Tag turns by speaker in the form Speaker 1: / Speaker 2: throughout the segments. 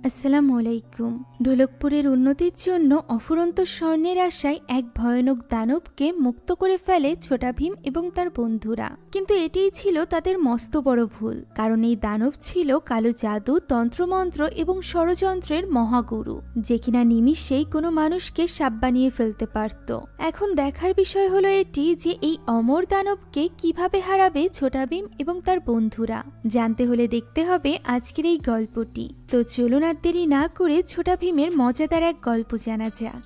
Speaker 1: আসসালামু আলাইকুম। ঢোলকপুরের উন্নতির জন্য অফুরন্ত স্বর্ণের আশায় এক ভয়ানক দানবকে মুক্ত করে ফেলে ছোটা ভীম এবং তার বন্ধুরা। কিন্তু এটিই ছিল তাদের মস্ত বড় ভুল, কারণ এই দানব ছিল কালো জাদু, তন্ত্রমন্ত্র এবং ষড়যন্ত্রের মহাগুরু, যে কিনা নিমিষেই কোনো মানুষকে সাপ বানিয়ে ফেলতে পারত। এখন দেখার বিষয় হলো এটি যে এই অমর দানবকে কিভাবে হারাবে ছোটা ভীম এবং তার বন্ধুরা। জানতে হলে দেখতে হবে আজকের এই গল্পটি। তো চলুন আর দেরি না করে ছোটা ভীমের মজাদার এক গল্প জানা যাক।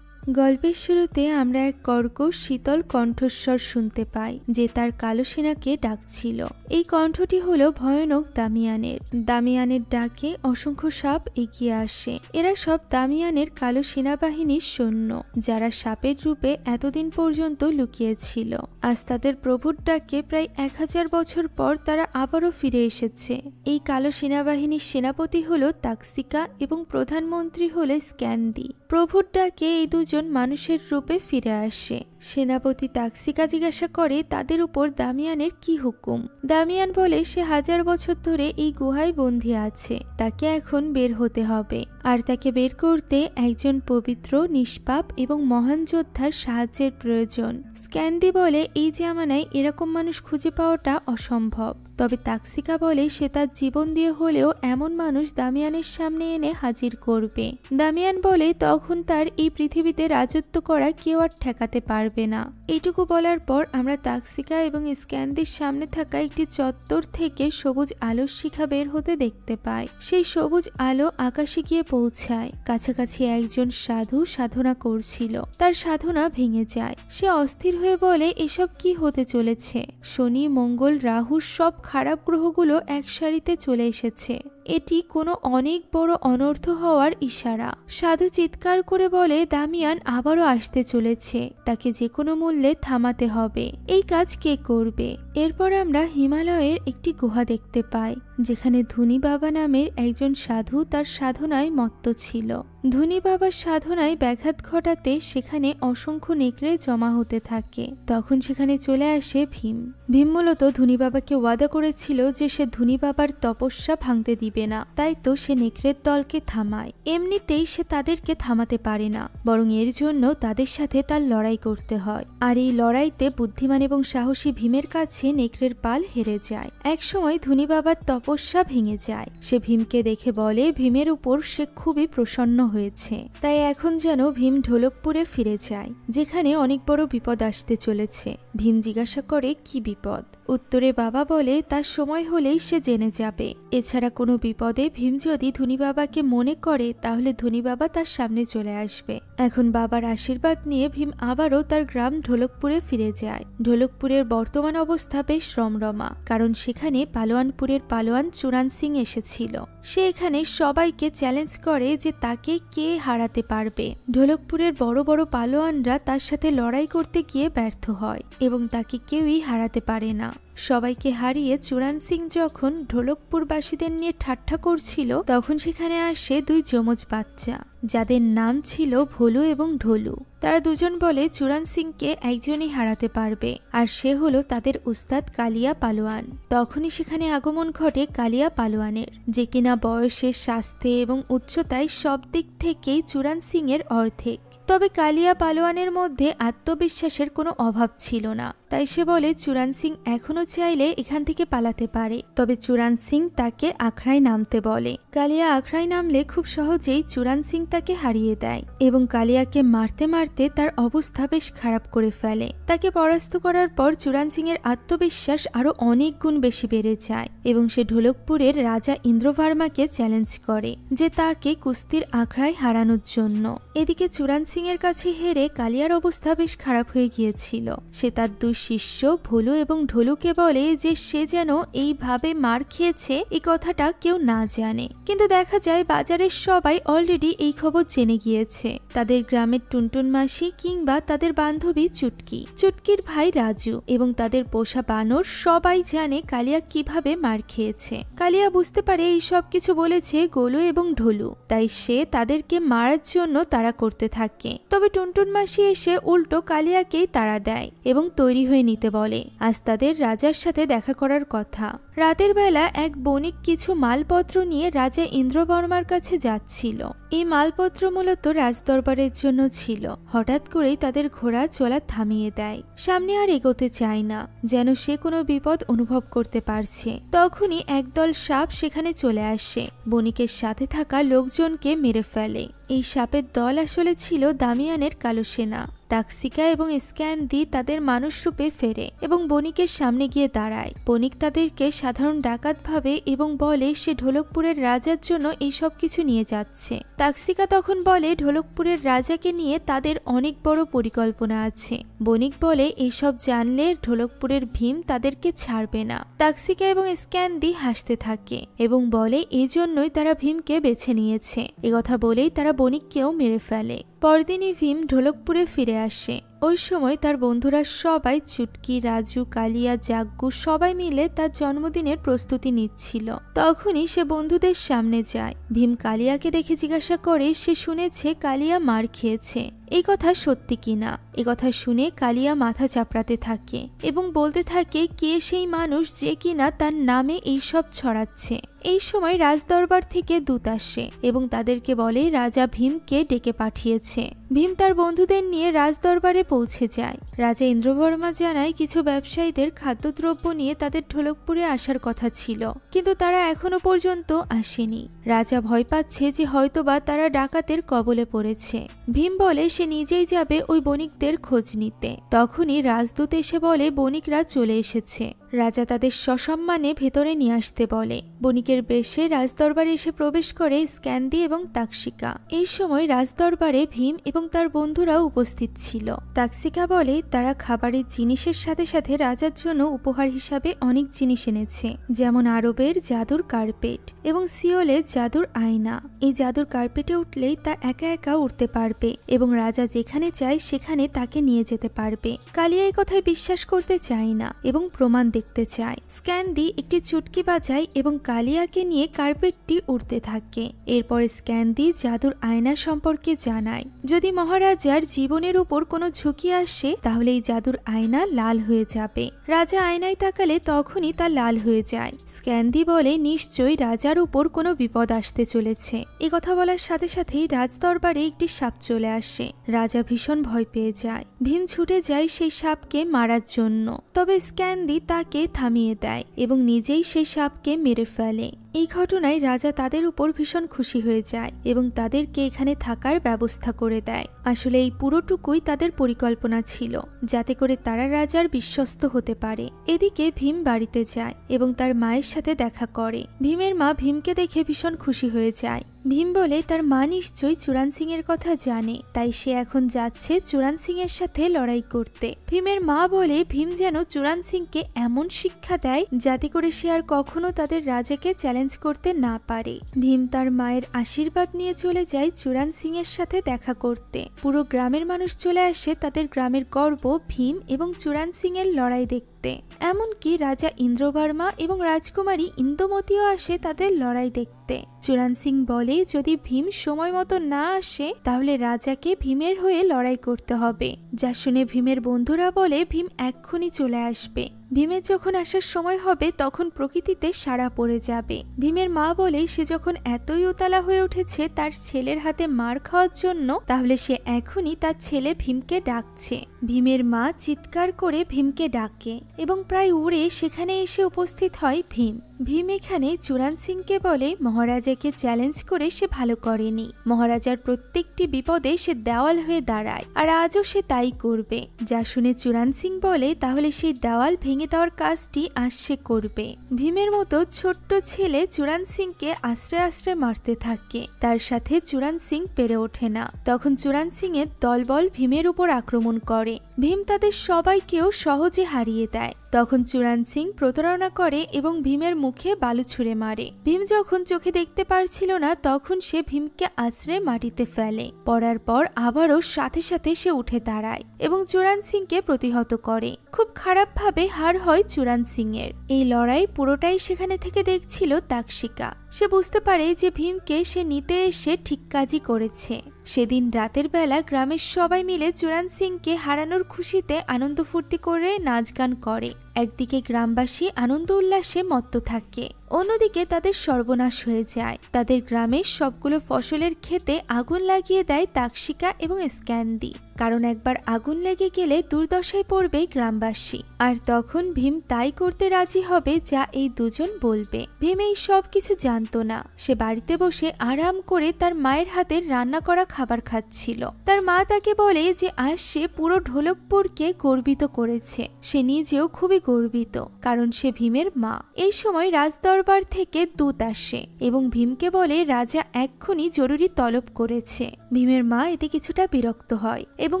Speaker 1: গল্পের শুরুতে আমরা এক কর্কশ শীতল কণ্ঠস্বর শুনতে পাই, যে তার কালো সেনাকে ডাকছিল। এই কণ্ঠটি হলো ভয়ানক দামিয়ানের। দামিয়ানের ডাকে অসংখ্য সাপ এগিয়ে আসে। এরা সব দামিয়ানের কালো সেনাবাহিনীর সৈন্য, যারা সাপের রূপে এতদিন পর্যন্ত লুকিয়েছিল। আজ তাদের প্রভুর ডাকে প্রায় 1000 বছর পর তারা আবারও ফিরে এসেছে। এই কালো সেনাবাহিনীর সেনাপতি হলো তাকসিকা এবং প্রধানমন্ত্রী হলো স্ক্যান্দি। প্রভুর ডাকে এই দুজন মানুষের রূপে ফিরে আসে। সেনাপতি তাকসিকা জিজ্ঞাসা করে তাদের উপর দামিয়ানের কি হুকুম। দামিয়ান বলে সে 1000 বছর ধরে এই গুহায় বন্দী আছে, তাকে এখন বের হতে হবে। আর তাকে বের করতে একজন পবিত্র, নিষ্পাপ এবং মহান যোদ্ধার সাহায্যের প্রয়োজন। স্ক্যান্দি বলে এই জামানায় এরকম মানুষ খুঁজে পাওয়াটা অসম্ভব। তবে তাকসিকা বলে সে তার জীবন দিয়ে হলেও এমন মানুষ দামিয়ানের সামনে এনে হাজির করবে। দামিয়ান বলে তখন তার এই পৃথিবীতে রাজত্ব করা কেউ আর ঠেকাতে পারবে না। এইটুকু বলার পর আমরা তাকসিকা এবং স্ক্যান্দির সামনে থাকা একটি চত্বর থেকে সবুজ আলোর শিখা বের হতে দেখতে পাই। সেই সবুজ আলো আকাশে গিয়ে পৌঁছায়। কাছাকাছি একজন সাধু সাধনা করছিল। তার সাধনা ভেঙে যায়। সে অস্থির হয়ে বলে এসব কি হতে চলেছে। শনি, মঙ্গল, রাহু সব খারাপ গ্রহগুলো এক সারিতে চলে এসেছে। এটি কোনো অনেক বড় অনর্থ হওয়ার ইশারা। সাধু চিৎকার করে বলে দামিয়ান আবারও আসতে চলেছে, তাকে যে কোনো মূল্যে থামাতে হবে। এই কাজ কে করবে? এরপর আমরা হিমালয়ের একটি গুহা দেখতে পাই, যেখানে ধুনি বাবা নামের একজন সাধু তার সাধনায় মত্ত ছিল। ধুনি বাবার সাধনায় ব্যাঘাত ঘটাতে সেখানে অসংখ্য নেকড়ে জমা হতে থাকে। তখন সেখানে চলে আসে ভীম। ভীম মূলত ধুনি বাবাকে ওয়াদা করেছিল যে সে ধুনি বাবার তপস্যা ভাঙতে দিবে না, তাই তো সে নেকড়ের দলকে থামায়। এমনিতেই সে তাদেরকে থামাতে পারে না, বরং এর জন্য তাদের সাথে তার লড়াই করতে হয়। আর এই লড়াইতে বুদ্ধিমান এবং সাহসী ভীমের কাছে নেকড়ের পাল হেরে যায়। একসময় ধুনি বাবার তপস্যা ভেঙে যায়। সে ভীমকে দেখে বলে ভীমের উপর সে খুবই প্রসন্ন হয়েছে, তাই এখন যেন ভীম ঢোলকপুরে ফিরে যায়, যেখানে অনেক বড় বিপদ আসতে চলেছে। ভীম জিজ্ঞাসা করে কি বিপদ? উত্তরে বাবা বলে তার সময় হলেই সে জেনে যাবে। এছাড়া কোনো বিপদে ভীম যদি ধুনি বাবাকে মনে করে, তাহলে ধুনি বাবা তার সামনে চলে আসবে। এখন বাবার আশীর্বাদ নিয়ে ভীম আবারও তার গ্রাম ঢোলকপুরে ফিরে যায়। ঢোলকপুরের বর্তমান অবস্থা বেশ রমরমা, কারণ সেখানে পালোয়ানপুরের পালোয়ান চুরান সিং এসেছিল। সে এখানে সবাইকে চ্যালেঞ্জ করে যে তাকে কে হারাতে পারবে। ঢোলকপুরের বড় বড় পালোয়ানরা তার সাথে লড়াই করতে গিয়ে ব্যর্থ হয় এবং তাকে কেউই হারাতে পারে না। সবাইকে হারিয়ে চুরান সিং যখন ঢোলকপুরবাসীদের নিয়ে ঠাট্টা করছিল, তখন সেখানে আসে দুই যমজ বাচ্চা, যাদের নাম ছিল ভোলু এবং ঢোলু। তারা দুজন বলে চুরান সিংকে একজনই হারাতে পারবে, আর সে হলো তাদের উস্তাদ কালিয়া পালোয়ান। তখনই সেখানে আগমন ঘটে কালিয়া পালোয়ানের, যে কিনা বয়সে, স্বাস্থ্যে এবং উচ্চতায় সব দিক থেকেই চুরান সিং এর অর্ধেক। তবে কালিয়া পালোয়ানের মধ্যে আত্মবিশ্বাসের কোনো অভাব ছিল না, তাই সে বলে চুরান সিং এখনো চাইলে এখান থেকে পালাতে পারে। তবে চুরান সিং তাকে আখড়ায় নামতে বলে। কালিয়া আখড়ায় নামলে খুব সহজেই চুরান সিং তাকে হারিয়ে দেয় এবং কালিয়াকে মারতে মারতে তার অবস্থা বেশ খারাপ করে ফেলে। তাকে পরাস্ত করার পর চুরান সিং এর আত্মবিশ্বাস আরো অনেক গুণ বেশি বেড়ে যায় এবং সে ঢোলকপুরের রাজা ইন্দ্রভার্মাকে চ্যালেঞ্জ করে যে তাকে কুস্তির আখড়ায় হারানোর জন্য। এদিকে চুরান সিং এর কাছে হেরে কালিয়ার অবস্থা বেশ খারাপ হয়ে গিয়েছিল। সে তার দুই শিষ্য ভোলু এবং ঢোলুকে বলে যে সে যেন এইভাবে মার খেয়েছে এই কথাটা কেউ না জানে। কিন্তু দেখা যায় বাজারের সবাই অলরেডি এই খবর জেনে গিয়েছে। তাদের গ্রামের টুনটুন মাসি কিংবা তাদের বান্ধবী চুটকি, চুটকির ভাই রাজু এবং তাদের পোষা বানর সবাই জানে কালিয়া কিভাবে মার খেয়েছে। কালিয়া বুঝতে পারে এই সব কিছু বলেছে গোলু এবং ঢোলু, তাই সে তাদেরকে মারার জন্য তাড়া করতে থাকে। তবে টুনটুন মাসি এসে উল্টো কালিয়াকেই তাড়া দেয় এবং তৈরি হয়ে নিতে বলে। আজ তাদের রাজা রাজার সাথে দেখা করার কথা। রাতের বেলা এক বণিক কিছু মালপত্র নিয়ে রাজা ইন্দ্রবর্মার কাছে যাচ্ছিল। এই মালপত্র মূলত রাজদরবারের জন্য ছিল। হঠাৎ করেই তাদের ঘোড়া চলা থামিয়ে দেয়। সামনে আর এগোতে চায় না, যেন সে কোনো বিপদ অনুভব করতে পারছে। তখনই একদল সাপ সেখানে চলে আসে, বণিকের সাথে থাকা লোকজনকে মেরে ফেলে। এই সাপের দল আসলে ছিল দামিয়ানের কালো সেনা। তাকসিকা এবং স্ক্যান্দি তাদের মানুষ রূপে ফেরে এবং বণিকের সামনে গিয়ে দাঁড়ায়। বণিক তাদেরকে সাধারণ ডাকাত ভাবে এবং বলে সে ঢোলকপুরের রাজার জন্য এইসব কিছু নিয়ে যাচ্ছে। তাকসিকা তখন বলে ঢোলকপুরের রাজাকে নিয়ে তাদের অনেক বড় পরিকল্পনা আছে। বণিক বলে এইসব জানলে ঢোলকপুরের ভীম তাদেরকে ছাড়বে না। তাকসিকা এবং স্ক্যান্দি হাসতে থাকে এবং বলে এই জন্যই তারা ভীমকে বেছে নিয়েছে। একথা বলেই তারা বণিককেও মেরে ফেলে। পরদিনই ভীম ঢোলকপুরে ফিরে আসে। ওই সময় তার বন্ধুরা সবাই চুটকি, রাজু, কালিয়া, জাগ্গু সবাই মিলে তার জন্মদিনের প্রস্তুতি নিচ্ছিল। তখনই সে বন্ধুদের সামনে যায়। ভীম কালিয়াকে দেখে জিজ্ঞাসা করে সে শুনেছে কালিয়া মার খেয়েছে, এই কথা সত্যি কিনা। এ কথা শুনে কালিয়া মাথা চাপড়াতে থাকে এবং বলতে থাকে কে সেই মানুষ যে কিনা তার নামে এইসব ছড়াচ্ছে। এই সময় রাজদরবার থেকে দূত আসে এবং তাদেরকে বলে রাজা ভীমকে ডেকে পাঠিয়েছে। ভীম তার বন্ধুদের নিয়ে রাজদরবারে পৌঁছে যায়। রাজা ইন্দ্রবর্মা জানায় কিছু ব্যবসায়ীদের খাদ্যদ্রব্য নিয়ে তাদের ঢোলকপুরে আসার কথা ছিল, কিন্তু তারা এখনো পর্যন্ত আসেনি। রাজা ভয় পাচ্ছে যে হয়তোবা তারা ডাকাতের কবলে পড়েছে। ভীম বলে সে নিজেই যাবে ওই বণিকদের খোঁজ নিতে। তখনই রাজদূত এসে বলে বণিকরা চলে এসেছে। রাজা তাদের সসম্মানে ভেতরে নিয়ে আসতে বলে। বণিকের বেশে রাজদরবারে এসে প্রবেশ করে স্ক্যান্দি এবং তাকসিকা। এই সময় রাজদরবারে ভীম এবং তার বন্ধুরাও উপস্থিত ছিল। তাকসিকা বলে তারা খাবারের জিনিসের সাথে সাথে রাজার জন্য উপহার হিসাবে অনেক জিনিস এনেছে, যেমন আরবের জাদুর কার্পেট এবং সিওলের জাদুর আয়না। এই জাদুর কার্পেটে উঠলেই তা একা একা উঠতে পারবে এবং রাজা যেখানে চায় সেখানে তাকে নিয়ে যেতে পারবে। কালিয়া এই কথায় বিশ্বাস করতে চায় না এবং প্রমাণ দেখতে চায়। স্ক্যান্দি একটি চুটকি বাজায় এবং কালিয়াকে নিয়ে কার্পেটটি উড়তে থাকে। এরপর স্ক্যান্দি জাদুর আয়না সম্পর্কে জানায় যদি মহারাজার জীবনের উপর কোনো ঝুঁকি আসে তাহলে এই জাদুর আয়না লাল হয়ে যাবে। রাজা আয়নায় তাকালে তখনই তা লাল হয়ে যায়। স্ক্যান্দি বলে নিশ্চয়ই রাজার উপর কোনো বিপদ আসতে চলেছে। এ কথা বলার সাথে সাথেই রাজদরবারে একটি সাপ চলে আসে। রাজা ভীষণ ভয় পেয়ে যায়। ভীম ছুটে যায় সেই সাপকে মারার জন্য, তবে স্ক্যান্দি তাকে থামিয়ে দেয় এবং নিজেই সেই সাপকে মেরে ফেলে। এই ঘটনায় রাজা তাদের উপর ভীষণ খুশি হয়ে যায় এবং তাদেরকে এখানে থাকার ব্যবস্থা করে দেয়। আসলে এই পুরোটুকুই তাদের পরিকল্পনা ছিল, যাতে করে তারা রাজার বিশ্বস্ত হতে পারে। এদিকে ভীম বাড়িতে যায় এবং তার মায়ের সাথে দেখা করে। ভীমের মা ভীমকে দেখে ভীষণ খুশি হয়ে যায়। ভীম বলে তার মা নিশ্চয়ই চূড়ান সিং এর কথা জানে, তাই সে এখন যাচ্ছে চূড়ান সিং এর সাথে লড়াই করতে। ভীমের মা বলে ভীম যেন চূড়ান সিংকে এমন শিক্ষা দেয় যাতে করে সে আর কখনো তাদের রাজাকে চ্যালেঞ্জ করতে না পারে। ভীম তার মায়ের আশীর্বাদ নিয়ে চলে যায় চূড়ান সিং এর সাথে দেখা করতে। পুরো গ্রামের মানুষ চলে আসে তাদের গ্রামের গর্ব ভীম এবং চূড়ান সিং এর লড়াই দেখতে। এমনকি রাজা ইন্দ্রবর্মা এবং রাজকুমারী ইন্দুমতিও আসে তাদের লড়াই দেখতে। চূড়ান সিং বলে যদি ভীম সময় মতো না আসে তাহলে রাজাকে ভীমের হয়ে লড়াই করতে হবে। যা শুনে ভীমের বন্ধুরা বলে ভীম এক্ষুনি চলে আসবে। ভীমের যখন আসার সময় হবে তখন প্রকৃতিতে সাড়া পড়ে যাবে। ভীমের মা বলে সে যখন এতই উতলা হয়ে উঠেছে তার ছেলের হাতে মার খাওয়ার জন্য, তাহলে সে এখনই তার ছেলে ভীমকে ডাকছে। ভীমের মা চিৎকার করে ভীমকে ডাকে এবং প্রায় উড়ে সেখানে এসে উপস্থিত হয় ভীম। ভীম এখানে চূড়ান সিংকে বলে মহারাজাকে চ্যালেঞ্জ করে সে ভালো করেনি। মহারাজার প্রত্যেকটি বিপদে সে দেওয়াল হয়ে দাঁড়ায়, আর আজও সে তাই করবে। যা শুনে চূড়ান সিং বলে তাহলে সেই দেওয়াল ভেঙে দেওয়ার কাজটি আজ সে করবে। ভীমের মতো ছোট্ট ছেলে চূড়ান সিংকে আশ্রে আশ্রে মারতে থাকে। তার সাথে চূড়ান সিং পেরে ওঠে না। তখন চূড়ান সিং এর দলবল ভীমের উপর আক্রমণ করে। ভীম তাদের সবাইকেও সহজে হারিয়ে দেয়। তখন চূড়ান সিং প্রতারণা করে এবং ভীমের মুখে বালু ছুঁড়ে মারে। ভীম যখন চোখে দেখতে পারছিল না তখন সে ভীমকে আছড়ে মাটিতে ফেলে। পড়ার পর আবারও সাথে সাথে সে উঠে দাঁড়ায় এবং চূড়ান সিংকে প্রতিহত করে। খুব খারাপভাবে হার হয় চূড়ান সিং এর। এই লড়াই পুরোটাই সেখানে থেকে দেখছিল তাকসিকা। সে বুঝতে পারে যে ভীমকে সে নিতে এসে ঠিক কাজই করেছে। সেদিন রাতের বেলা গ্রামের সবাই মিলে চূড়ান্ত সিংকে হারানোর খুশিতে আনন্দ ফুর্তি করে নাচ গান করে। একদিকে গ্রামবাসী আনন্দ উল্লাসে মত্ত থাকে, অন্যদিকে তাদের সর্বনাশ হয়ে যায়। তাদের গ্রামের সবগুলো ফসলের ক্ষেতে আগুন লাগিয়ে দেয় তাকশিকা এবং স্ক্যান্দি, কারণ একবার আগুন লেগে গেলে দুর্দশায় পড়বে গ্রামবাসী। আর তখন ভীম তাই করতে রাজি হবে যা এই দুজন বলবে। ভীম এই সব কিছু জানতো না। সে বাড়িতে বসে আরাম করে তার মায়ের হাতের রান্না করা খাবার খাচ্ছিল। তার মা তাকে বলে যে আজ সে পুরো ঢোলকপুরকে গর্বিত করেছে। সে নিজেও খুবই গর্বিত, কারণ সে ভীমের মা। এই সময় রাজদরবার থেকে দূত আসে এবং ভীমকে বলে রাজা এক্ষুনি জরুরি তলব করেছে। ভীমের মা এতে কিছুটা বিরক্ত হয় এবং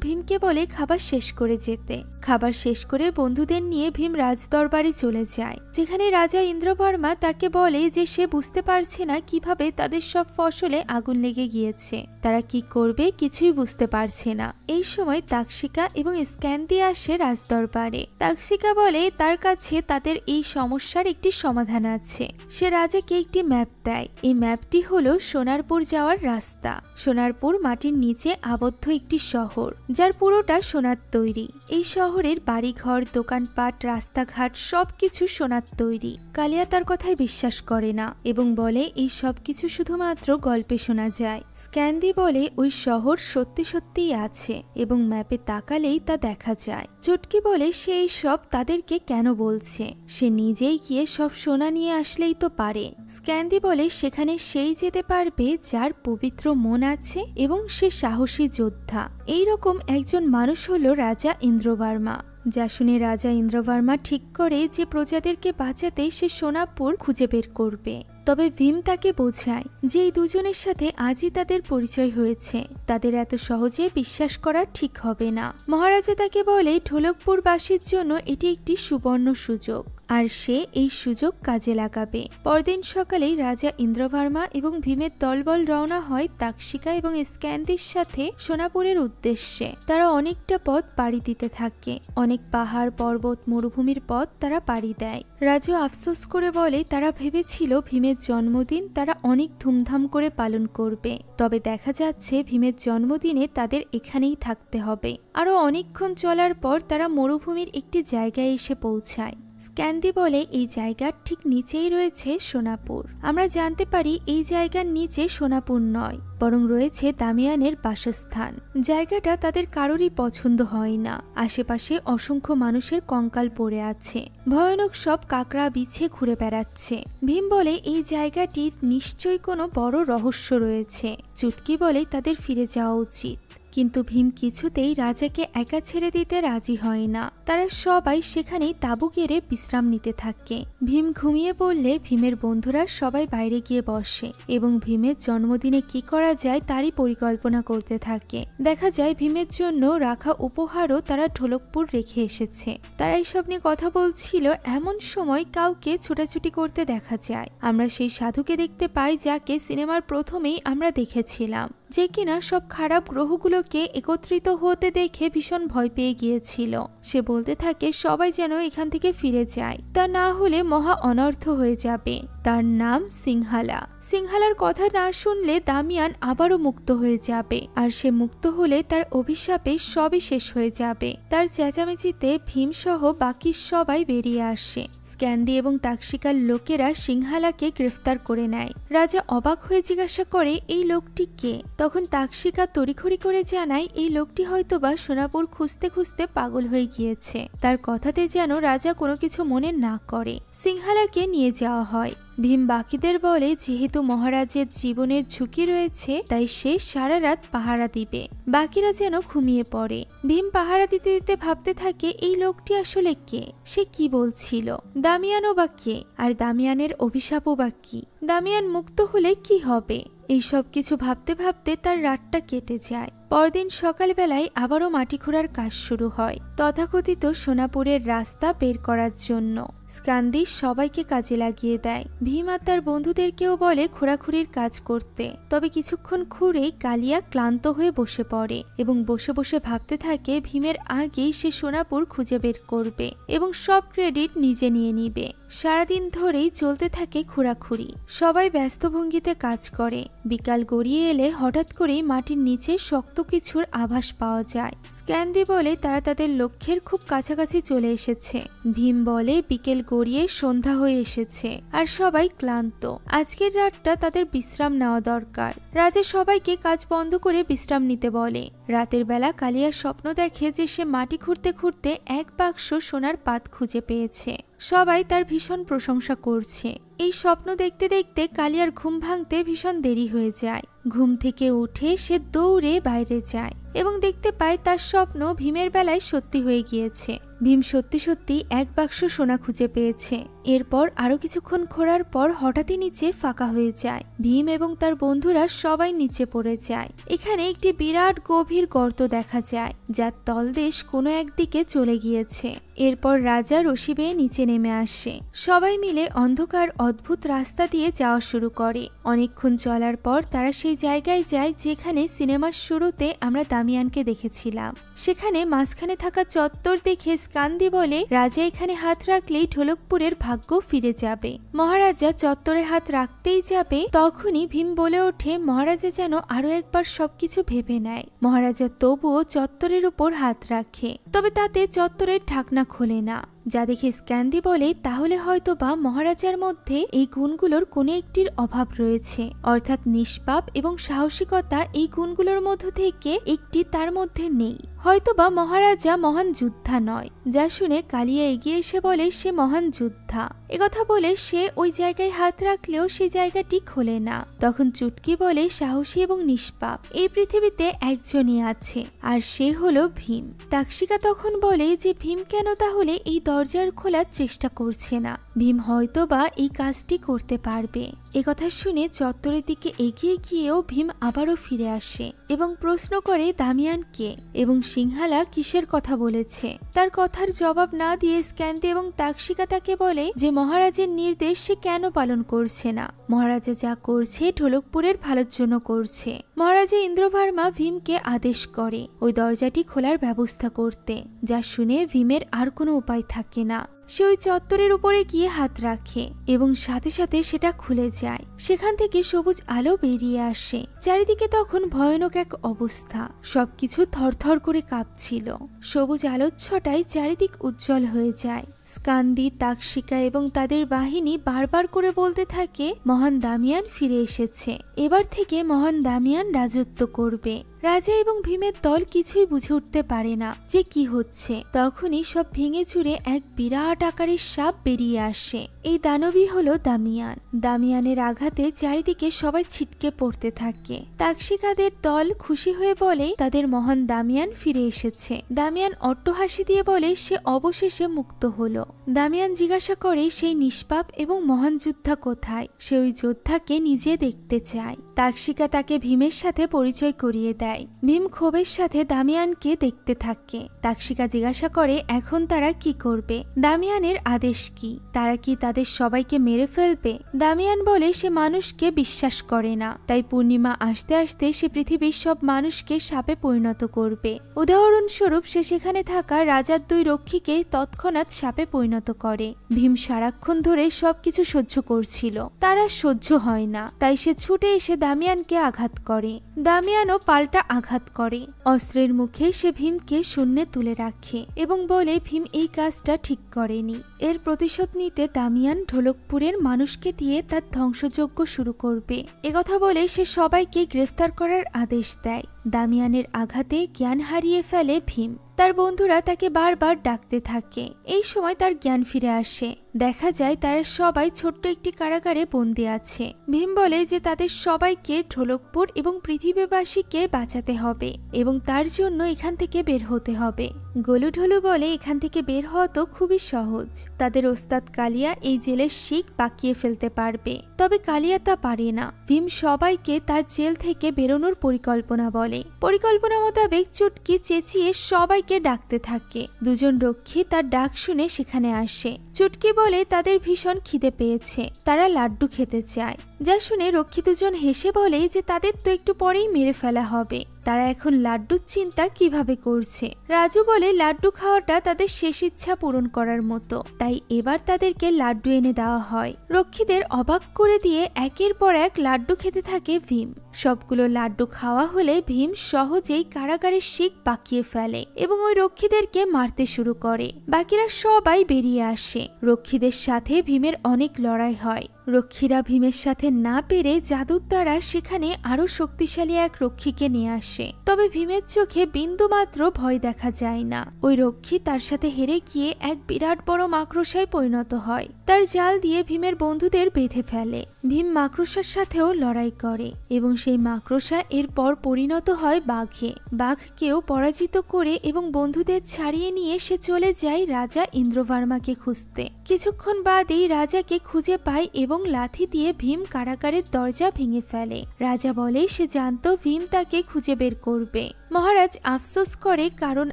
Speaker 1: ভীমকে বলে খাবার শেষ করে যেতে। খাবার শেষ করে বন্ধুদের নিয়ে ভীম রাজদরবারে চলে যায়, যেখানে রাজা ইন্দ্রবর্মা তাকে বলে যে সে বুঝতে পারছে না কিভাবে তাদের সব ফসলে আগুন লেগে গিয়েছে। তারা কি করবে কিছুই বুঝতে পারছে না। এই সময় তাকশিকা এবং স্ক্যান্দি আসে রাজদরবারে। তাকশিকা বলে তার কাছে তাদের এই সমস্যার একটি সমাধান আছে। সে রাজাকে একটি ম্যাপ দেয়। এই ম্যাপটি হলো সোনারপুর যাওয়ার রাস্তা। সোনারপুর মাটির নিচে আবদ্ধ একটি শহর, যার পুরোটা সোনার তৈরি। এই শহরের বাড়িঘর, দোকানপাট, রাস্তাঘাট সবকিছু সোনার তৈরি। কালিয়া তার কথায় বিশ্বাস করে না এবং বলে এই সবকিছু শুধুমাত্র গল্পে শোনা যায়। স্ক্যান্দি বলে ওই শহর সত্যি সত্যিই আছে এবং ম্যাপে তাকালেই তা দেখা যায়। চুটকি বলে সে এই সব তাদেরকে কেন বলছে, সে নিজেই গিয়ে সব সোনা নিয়ে আসলেই তো পারে। স্ক্যান্দি বলে সেখানে সেই যেতে পারবে যার পবিত্র মন আছে এবং সে সাহসী যোদ্ধা। এইরকম একজন মানুষ হলো রাজা ইন্দ্রবর্মা। যা শুনে রাজা ইন্দ্রবর্মা ঠিক করে যে প্রজাদেরকে বাঁচাতে সে সোনাপুর খুঁজে বের করবে। তবে ভীম তাকে বোঝায় যে এই দুজনের সাথে আজই তাদের পরিচয় হয়েছে, তাদের এত সহজে বিশ্বাস করা ঠিক হবে না। মহারাজা তাকে বলে ঢোলকপুরবাসীর জন্য এটি একটি সুবর্ণ সুযোগ, আর সে এই সুযোগ কাজে লাগাবে। পরদিন সকালেই রাজা ইন্দ্রবর্মা এবং ভীমের দলবল রওনা হয় তাকশিকা এবং স্ক্যান্দির সাথে সোনাপুরের উদ্দেশ্যে। তারা অনেকটা পথ পাড়ি দিতে থাকে। অনেক পাহাড়, পর্বত, মরুভূমির পথ তারা পাড়ি দেয়। রাজু আফসোস করে বলে তারা ভেবেছিল ভীমের জন্মদিন তারা অনেক ধুমধাম করে পালন করবে, তবে দেখা যাচ্ছে ভীমের জন্মদিনে তাদের এখানেই থাকতে হবে। আরো অনেকক্ষণ চলার পর তারা মরুভূমির একটি জায়গায় এসে পৌঁছায়। স্ক্যান্দি বলে এই জায়গার ঠিক নিচেই রয়েছে সোনাপুর। আমরা জানতে পারি এই জায়গার নিচে সোনাপুর নয়, বরং রয়েছে দামিয়ানের বাসস্থান। জায়গাটা তাদের কারোরই পছন্দ হয় না। আশেপাশে অসংখ্য মানুষের কঙ্কাল পড়ে আছে। ভয়ানক সব কাকড়া বিছে ঘুরে বেড়াচ্ছে। ভীম বলে এই জায়গাটি নিশ্চয়ই কোনো বড় রহস্য রয়েছে। চুটকি বলে তাদের ফিরে যাওয়া উচিত, কিন্তু ভীম কিছুতেই রাজাকে একা ছেড়ে দিতে রাজি হয় না। তারা সবাই সেখানেই তাঁবু গেড়ে বিশ্রাম নিতে থাকে। ভীম ঘুমিয়ে পড়লে ভীমের বন্ধুরা সবাই বাইরে গিয়ে বসে এবং ভীমের জন্মদিনে কি করা যায় তারই পরিকল্পনা করতে থাকে। দেখা যায় ভীমের জন্য রাখা উপহারও তারা ঢোলকপুর রেখে এসেছে। তারা এইসব নিয়ে কথা বলছিল, এমন সময় কাউকে ছোটাছুটি করতে দেখা যায়। আমরা সেই সাধুকে দেখতে পাই যাকে সিনেমার প্রথমেই আমরা দেখেছিলাম, যে কিনা সব খারাপ গ্রহগুলোকে একত্রিত হতে দেখে ভীষণ ভয় পেয়ে গিয়েছিল। সে বলতে থাকে সবাই যেন এখান থেকে ফিরে যায়, তা না হলে মহা অনর্থ হয়ে যাবে। তার নাম সিংহালা। সিংহালার কথা না শুনলে দামিয়ান আবারও মুক্ত হয়ে যাবে, আর সে মুক্ত হলে তার অভিশাপে সবই শেষ হয়ে যাবে। তার চেঁচামেচিতে ভীম সহ বাকি সবাই বেরিয়ে আসে। স্ক্যান্দি এবং তাকশিকার লোকেরা সিংহালাকে গ্রেফতার করে নেয়। রাজা অবাক হয়ে জিজ্ঞাসা করে এই লোকটি কে? তখন তাকশিকা তড়িঘড়ি করে জানায় এই লোকটি হয়তোবা সোনাপুর খুঁজতে খুঁজতে পাগল হয়ে গিয়েছে। তার কথাতে যেন রাজা কোনো কিছু মনে না করে। সিংহালাকে নিয়ে যাওয়া হয়। ভীম বাকিদের বলে যেহেতু মহারাজের জীবনের ঝুঁকি রয়েছে তাই সে সারা রাত পাহারা দিবে। বাকিরা যেন ঘুমিয়ে পড়ে। ভীম পাহারা দিতে দিতে ভাবতে থাকে এই লোকটি আসলে কে, সে কি বলছিল, দামিয়ানও বা কে, আর দামিয়ানের অভিশাপও বা কি, দামিয়ান মুক্ত হলে কি হবে। এই সব কিছু ভাবতে ভাবতে তার রাতটা কেটে যায়। পরদিন সকালবেলায় আবারও মাটি খোঁড়ার কাজ শুরু হয়, তথাকথিত সোনাপুরের রাস্তা বের করার জন্য। স্কান্দি সবাইকে কাজে লাগিয়ে দেয়। ভীম আর তার বন্ধুদেরকেও বলে খোঁড়াখুড়ির কাজ করতে। তবে কিছুক্ষণ খুঁড়েই কালিয়া ক্লান্ত হয়ে বসে পড়ে এবং বসে বসে ভাবতে থাকে ভীমের আগেই সে সোনাপুর খুঁজে বের করবে এবং সব ক্রেডিট নিজে নিয়ে নিবে। সারাদিন ধরেই চলতে থাকে খোঁড়াখুড়ি। সবাই ব্যস্ত ভঙ্গিতে কাজ করে। বিকাল গড়িয়ে এলে হঠাৎ করেই মাটির নিচে শক্ত কিছুর আভাস পাওয়া যায়। স্ক্যান্দি বলে তারা তাদের লক্ষ্যের খুব কাছাকাছি চলে এসেছে। ভীম বলে বিকেল গড়িয়ে সন্ধ্যা হয়ে এসেছে আর সবাই ক্লান্ত। আজকের রাতটা তাদের বিশ্রাম নেওয়া দরকার। রাজা সবাইকে কাজ বন্ধ করে বিশ্রাম নিতে বলে। রাতের বেলা কালিয়া স্বপ্ন দেখে যে সে মাটি খুঁড়তে খুঁড়তে এক বাক্স সোনার পাত খুঁজে পেয়েছে। সবাই তার ভীষণ প্রশংসা করছে। এই স্বপ্ন দেখতে দেখতে কালিয়ার ঘুম ভাঙতে ভীষণ দেরি হয়ে যায়। ঘুম থেকে উঠে সে দৌড়ে বাইরে যায় এবং দেখতে পায় তার স্বপ্ন ভীমের বেলায় সত্যি হয়ে গিয়েছে। ভীম সত্যি সত্যি এক বাক্স সোনা খুঁজে পেয়েছে। এরপর আরো কিছুক্ষণ খোঁড়ার পর হঠাৎই নিচে ফাঁকা হয়ে যায়। ভীম এবং তার বন্ধুরা সবাই নিচে পড়ে যায়। এখানে একটি বিরাট গভীর গর্ত দেখা যায়, যার তলদেশ কোনো একদিকে চলে গিয়েছে। এরপর রাজা রশি বেয়ে নিচে নেমে আসে। সবাই মিলে অন্ধকার অদ্ভুত রাস্তা দিয়ে যাওয়া শুরু করে। অনেকক্ষণ চলার পর তারা সেই জায়গায় যায় যেখানে সিনেমার শুরুতে আমরা দামিয়ানকে দেখেছিলাম। সেখানে মাঝখানে থাকা চত্বর দেখে স্কান্দি বলে রাজা এখানে হাত রাখলেই ঢোলকপুরের ভাগ্য ফিরে যাবে। মহারাজা চত্বরে হাত রাখতেই যাবে, তখনই ভীম বলে ওঠে মহারাজা যেন আরো একবার সবকিছু ভেবে নেয়। মহারাজা তবুও চত্বরের উপর হাত রাখে, তবে তাতে চত্বরের ঢাকনা খোলে না। যা দেখে স্ক্যান্দি বলে তাহলে হয়তো বা মহারাজার মধ্যে এই গুণগুলোর কোনো একটির অভাব রয়েছে, অর্থাৎ নিষ্পাপ এবং সাহসিকতা এই গুণগুলোর মধ্য থেকে একটি তার মধ্যে নেই। হয়তোবা মহারাজা মহান যোদ্ধা নয়। যা শুনে কালিয়া এগিয়ে এসে বলে সে মহান যোদ্ধা। একথা বলে সে ওই জায়গায় হাত রাখলেও সেই জায়গাটি খোলে না। তখন চুটকি বলে সাহসী এবং নিষ্পাপ এই পৃথিবীতে একজনই আছে, আর সে হলো ভীম। তাক্ষিকা তখন বলে যে ভীম কেন তাহলে এই দরজার খোলার চেষ্টা করছে না। ভীম হয়তোবা এই কাজটি করতে পারবে। একথা শুনে চত্বরের দিকে এগিয়ে গিয়েও ভীম আবারও ফিরে আসে এবং প্রশ্ন করে দামিয়ান কে এবং সিংহালা কিসের কথা বলেছে। তার কথার জবাব না দিয়ে স্ক্যান্দি এবং তাক্ষিকা তাকে বলে যে মহারাজের নির্দেশ সে কেন পালন করছে না। মহারাজা যা করছে ঢোলকপুরের ভালোর জন্য করছে। মহারাজা ইন্দ্রভার্মা ভীমকে আদেশ করে ওই দরজাটি খোলার ব্যবস্থা করতে। যা শুনে ভীমের আর কোনো উপায় থাকে না। সে ওই চত্বরের উপরে গিয়ে হাত রাখে এবং সাথে সাথে সেটা খুলে যায়। সেখান থেকে সবুজ আলো বেরিয়ে আসে। চারিদিকে তখন ভয়ানক এক অবস্থা। সবকিছু থরথর করে কাঁপছিল। সবুজ আলোচ্ছটায় চারিদিক উজ্জ্বল হয়ে যায়। স্কান্দি, তাক্ষিকা এবং তাদের বাহিনী বারবার করে বলতে থাকে মহান দামিয়ান ফিরে এসেছে। এবার থেকে মহান দামিয়ান রাজত্ব করবে। রাজা এবং ভীমের দল কিছুই বুঝে উঠতে পারে না যে কি হচ্ছে। তখনই সব ভেঙে চুরে এক বিরাট আকারের সাপ বেরিয়ে আসে। এই দানবী হলো দামিয়ান। দামিয়ানের আঘাতে চারিদিকে সবাই ছিটকে পড়তে থাকে। তাক্ষিকাদের দল খুশি হয়ে বলে তাদের মহান দামিয়ান ফিরে এসেছে। দামিয়ান অট্টহাসি দিয়ে বলে সে অবশেষে মুক্ত হলো। দামিয়ান জিজ্ঞাসা করে সেই নিষ্পাপ এবং মহান যোদ্ধা কোথায়। সে ওই যোদ্ধাকে নিজে দেখতে চায়। তাক্ষিকা তাকে ভীমের সাথে পরিচয় করিয়ে দেয়। ভীম ক্ষোভের সাথে দামিয়ানকে দেখতে থাকে। তাক্ষিকা জিজ্ঞাসা করে এখন তারা কি করবে। দামিয়ানের আদেশ কি? তারা কি তাদের সবাইকে মেরে ফেলবে? দামিয়ান বলে সে মানুষকে বিশ্বাস করে না, তাই পূর্ণিমা আসতে আসতে সে পৃথিবীর সব মানুষকে সাপে পরিণত করবে। উদাহরণস্বরূপ সে সেখানে থাকা রাজার 2 রক্ষীকে তৎক্ষণাৎ সাপে পরিণত করে। ভীম সারাক্ষণ ধরে সবকিছু সহ্য করছিল, তারা সহ্য হয় না, তাই সে ছুটে এসে দামিয়ানকে আঘাত করে। দামিয়ানও পাল্টা আঘাত করে। অস্ত্রের মুখে সে ভীমকে শূন্যে তুলে রাখে এবং বলে ভীম এই কাজটা ঠিক করেনি। এর প্রতিশোধ নিতে দামিয়ান ঢোলকপুরের মানুষকে দিয়ে তার ধ্বংসযজ্ঞ শুরু করবে। একথা বলে সে সবাইকে গ্রেফতার করার আদেশ দেয়। দামিয়ানের আঘাতে জ্ঞান হারিয়ে ফেলে ভীম। তার বন্ধুরা তাকে বারবার ডাকতে থাকে। এই সময় তার জ্ঞান ফিরে আসে। দেখা যায় তারা সবাই ছোট্ট একটি কারাগারে বন্দী আছে। ভীম বলে যে তাদের সবাইকে ঢোলকপুর এবং পৃথিবীবাসীকে বাঁচাতে হবে এবং তার জন্য এখান থেকে বের হতে হবে। গোলু ঢোলু বলে এখান থেকে বের হওয়া তো খুবই সহজ, তাদের ওস্তাদ কালিয়া এই জেলের শিক বাকিয়ে ফেলতে পারবে। তবে কালিয়া তা পারে না। ভীম সবাইকে তার জেল থেকে বেরোনোর পরিকল্পনা বলে। পরিকল্পনা মোতাবেক চুটকি চেঁচিয়ে সবাইকে ডাকতে থাকে। দুজন রক্ষী তার ডাক শুনে সেখানে আসে। চুটকি বলে তাদের ভীষণ খিদে পেয়েছে, তারা লাড্ডু খেতে চায়। যা শুনে রক্ষী দুজন হেসে বলে যে তাদের তো একটু পরেই মেরে ফেলা হবে, তারা এখন লাড্ডুর চিন্তা কিভাবে করছে। রাজু বলে লাড্ডু খাওয়াটা তাদের শেষ ইচ্ছা পূরণ করার মতো, তাই এবার তাদেরকে লাড্ডু এনে দেওয়া হয়। রক্ষীদের অবাক করে দিয়ে একের পর এক লাড্ডু খেতে থাকে ভীম। সবগুলো লাড্ডু খাওয়া হলে ভীম সহজেই কারাগারের শিক বাকিয়ে ফেলে এবং ওই রক্ষীদেরকে মারতে শুরু করে। বাকিরা সবাই বেরিয়ে আসে। রক্ষীদের সাথে ভীমের অনেক লড়াই হয়। রক্ষীরা ভীমের সাথে না পেরে জাদুর দ্বারা সেখানে আরো শক্তিশালী এক রক্ষীকে নিয়ে আসে। তবে ভীমের চোখে বিন্দুমাত্র ভয় দেখা যায় না। ওই রক্ষী তার সাথে হেরে গিয়ে এক বিরাট বড় মাকড়সায় পরিণত হয়। তার জাল দিয়ে ভীমের বন্ধুদের বেঁধে ফেলে। ভীম মাকড়সার সাথেও লড়াই করে এবং সেই মাকড়সা এরপর পরিণত হয় বাঘে। বাঘকেও পরাজিত করে এবং বন্ধুদের ছাড়িয়ে নিয়ে সে চলে যায় রাজা ইন্দ্রভার্মাকে খুঁজতে। কিছুক্ষণ বাদেই রাজাকে খুঁজে পায় এবং লাথি দিয়ে ভীম কারাগারের দরজা ভেঙে ফেলে। রাজা বলে সে জানতো ভীম তাকে খুঁজে বের করবে। মহারাজ আফসোস করে কারণ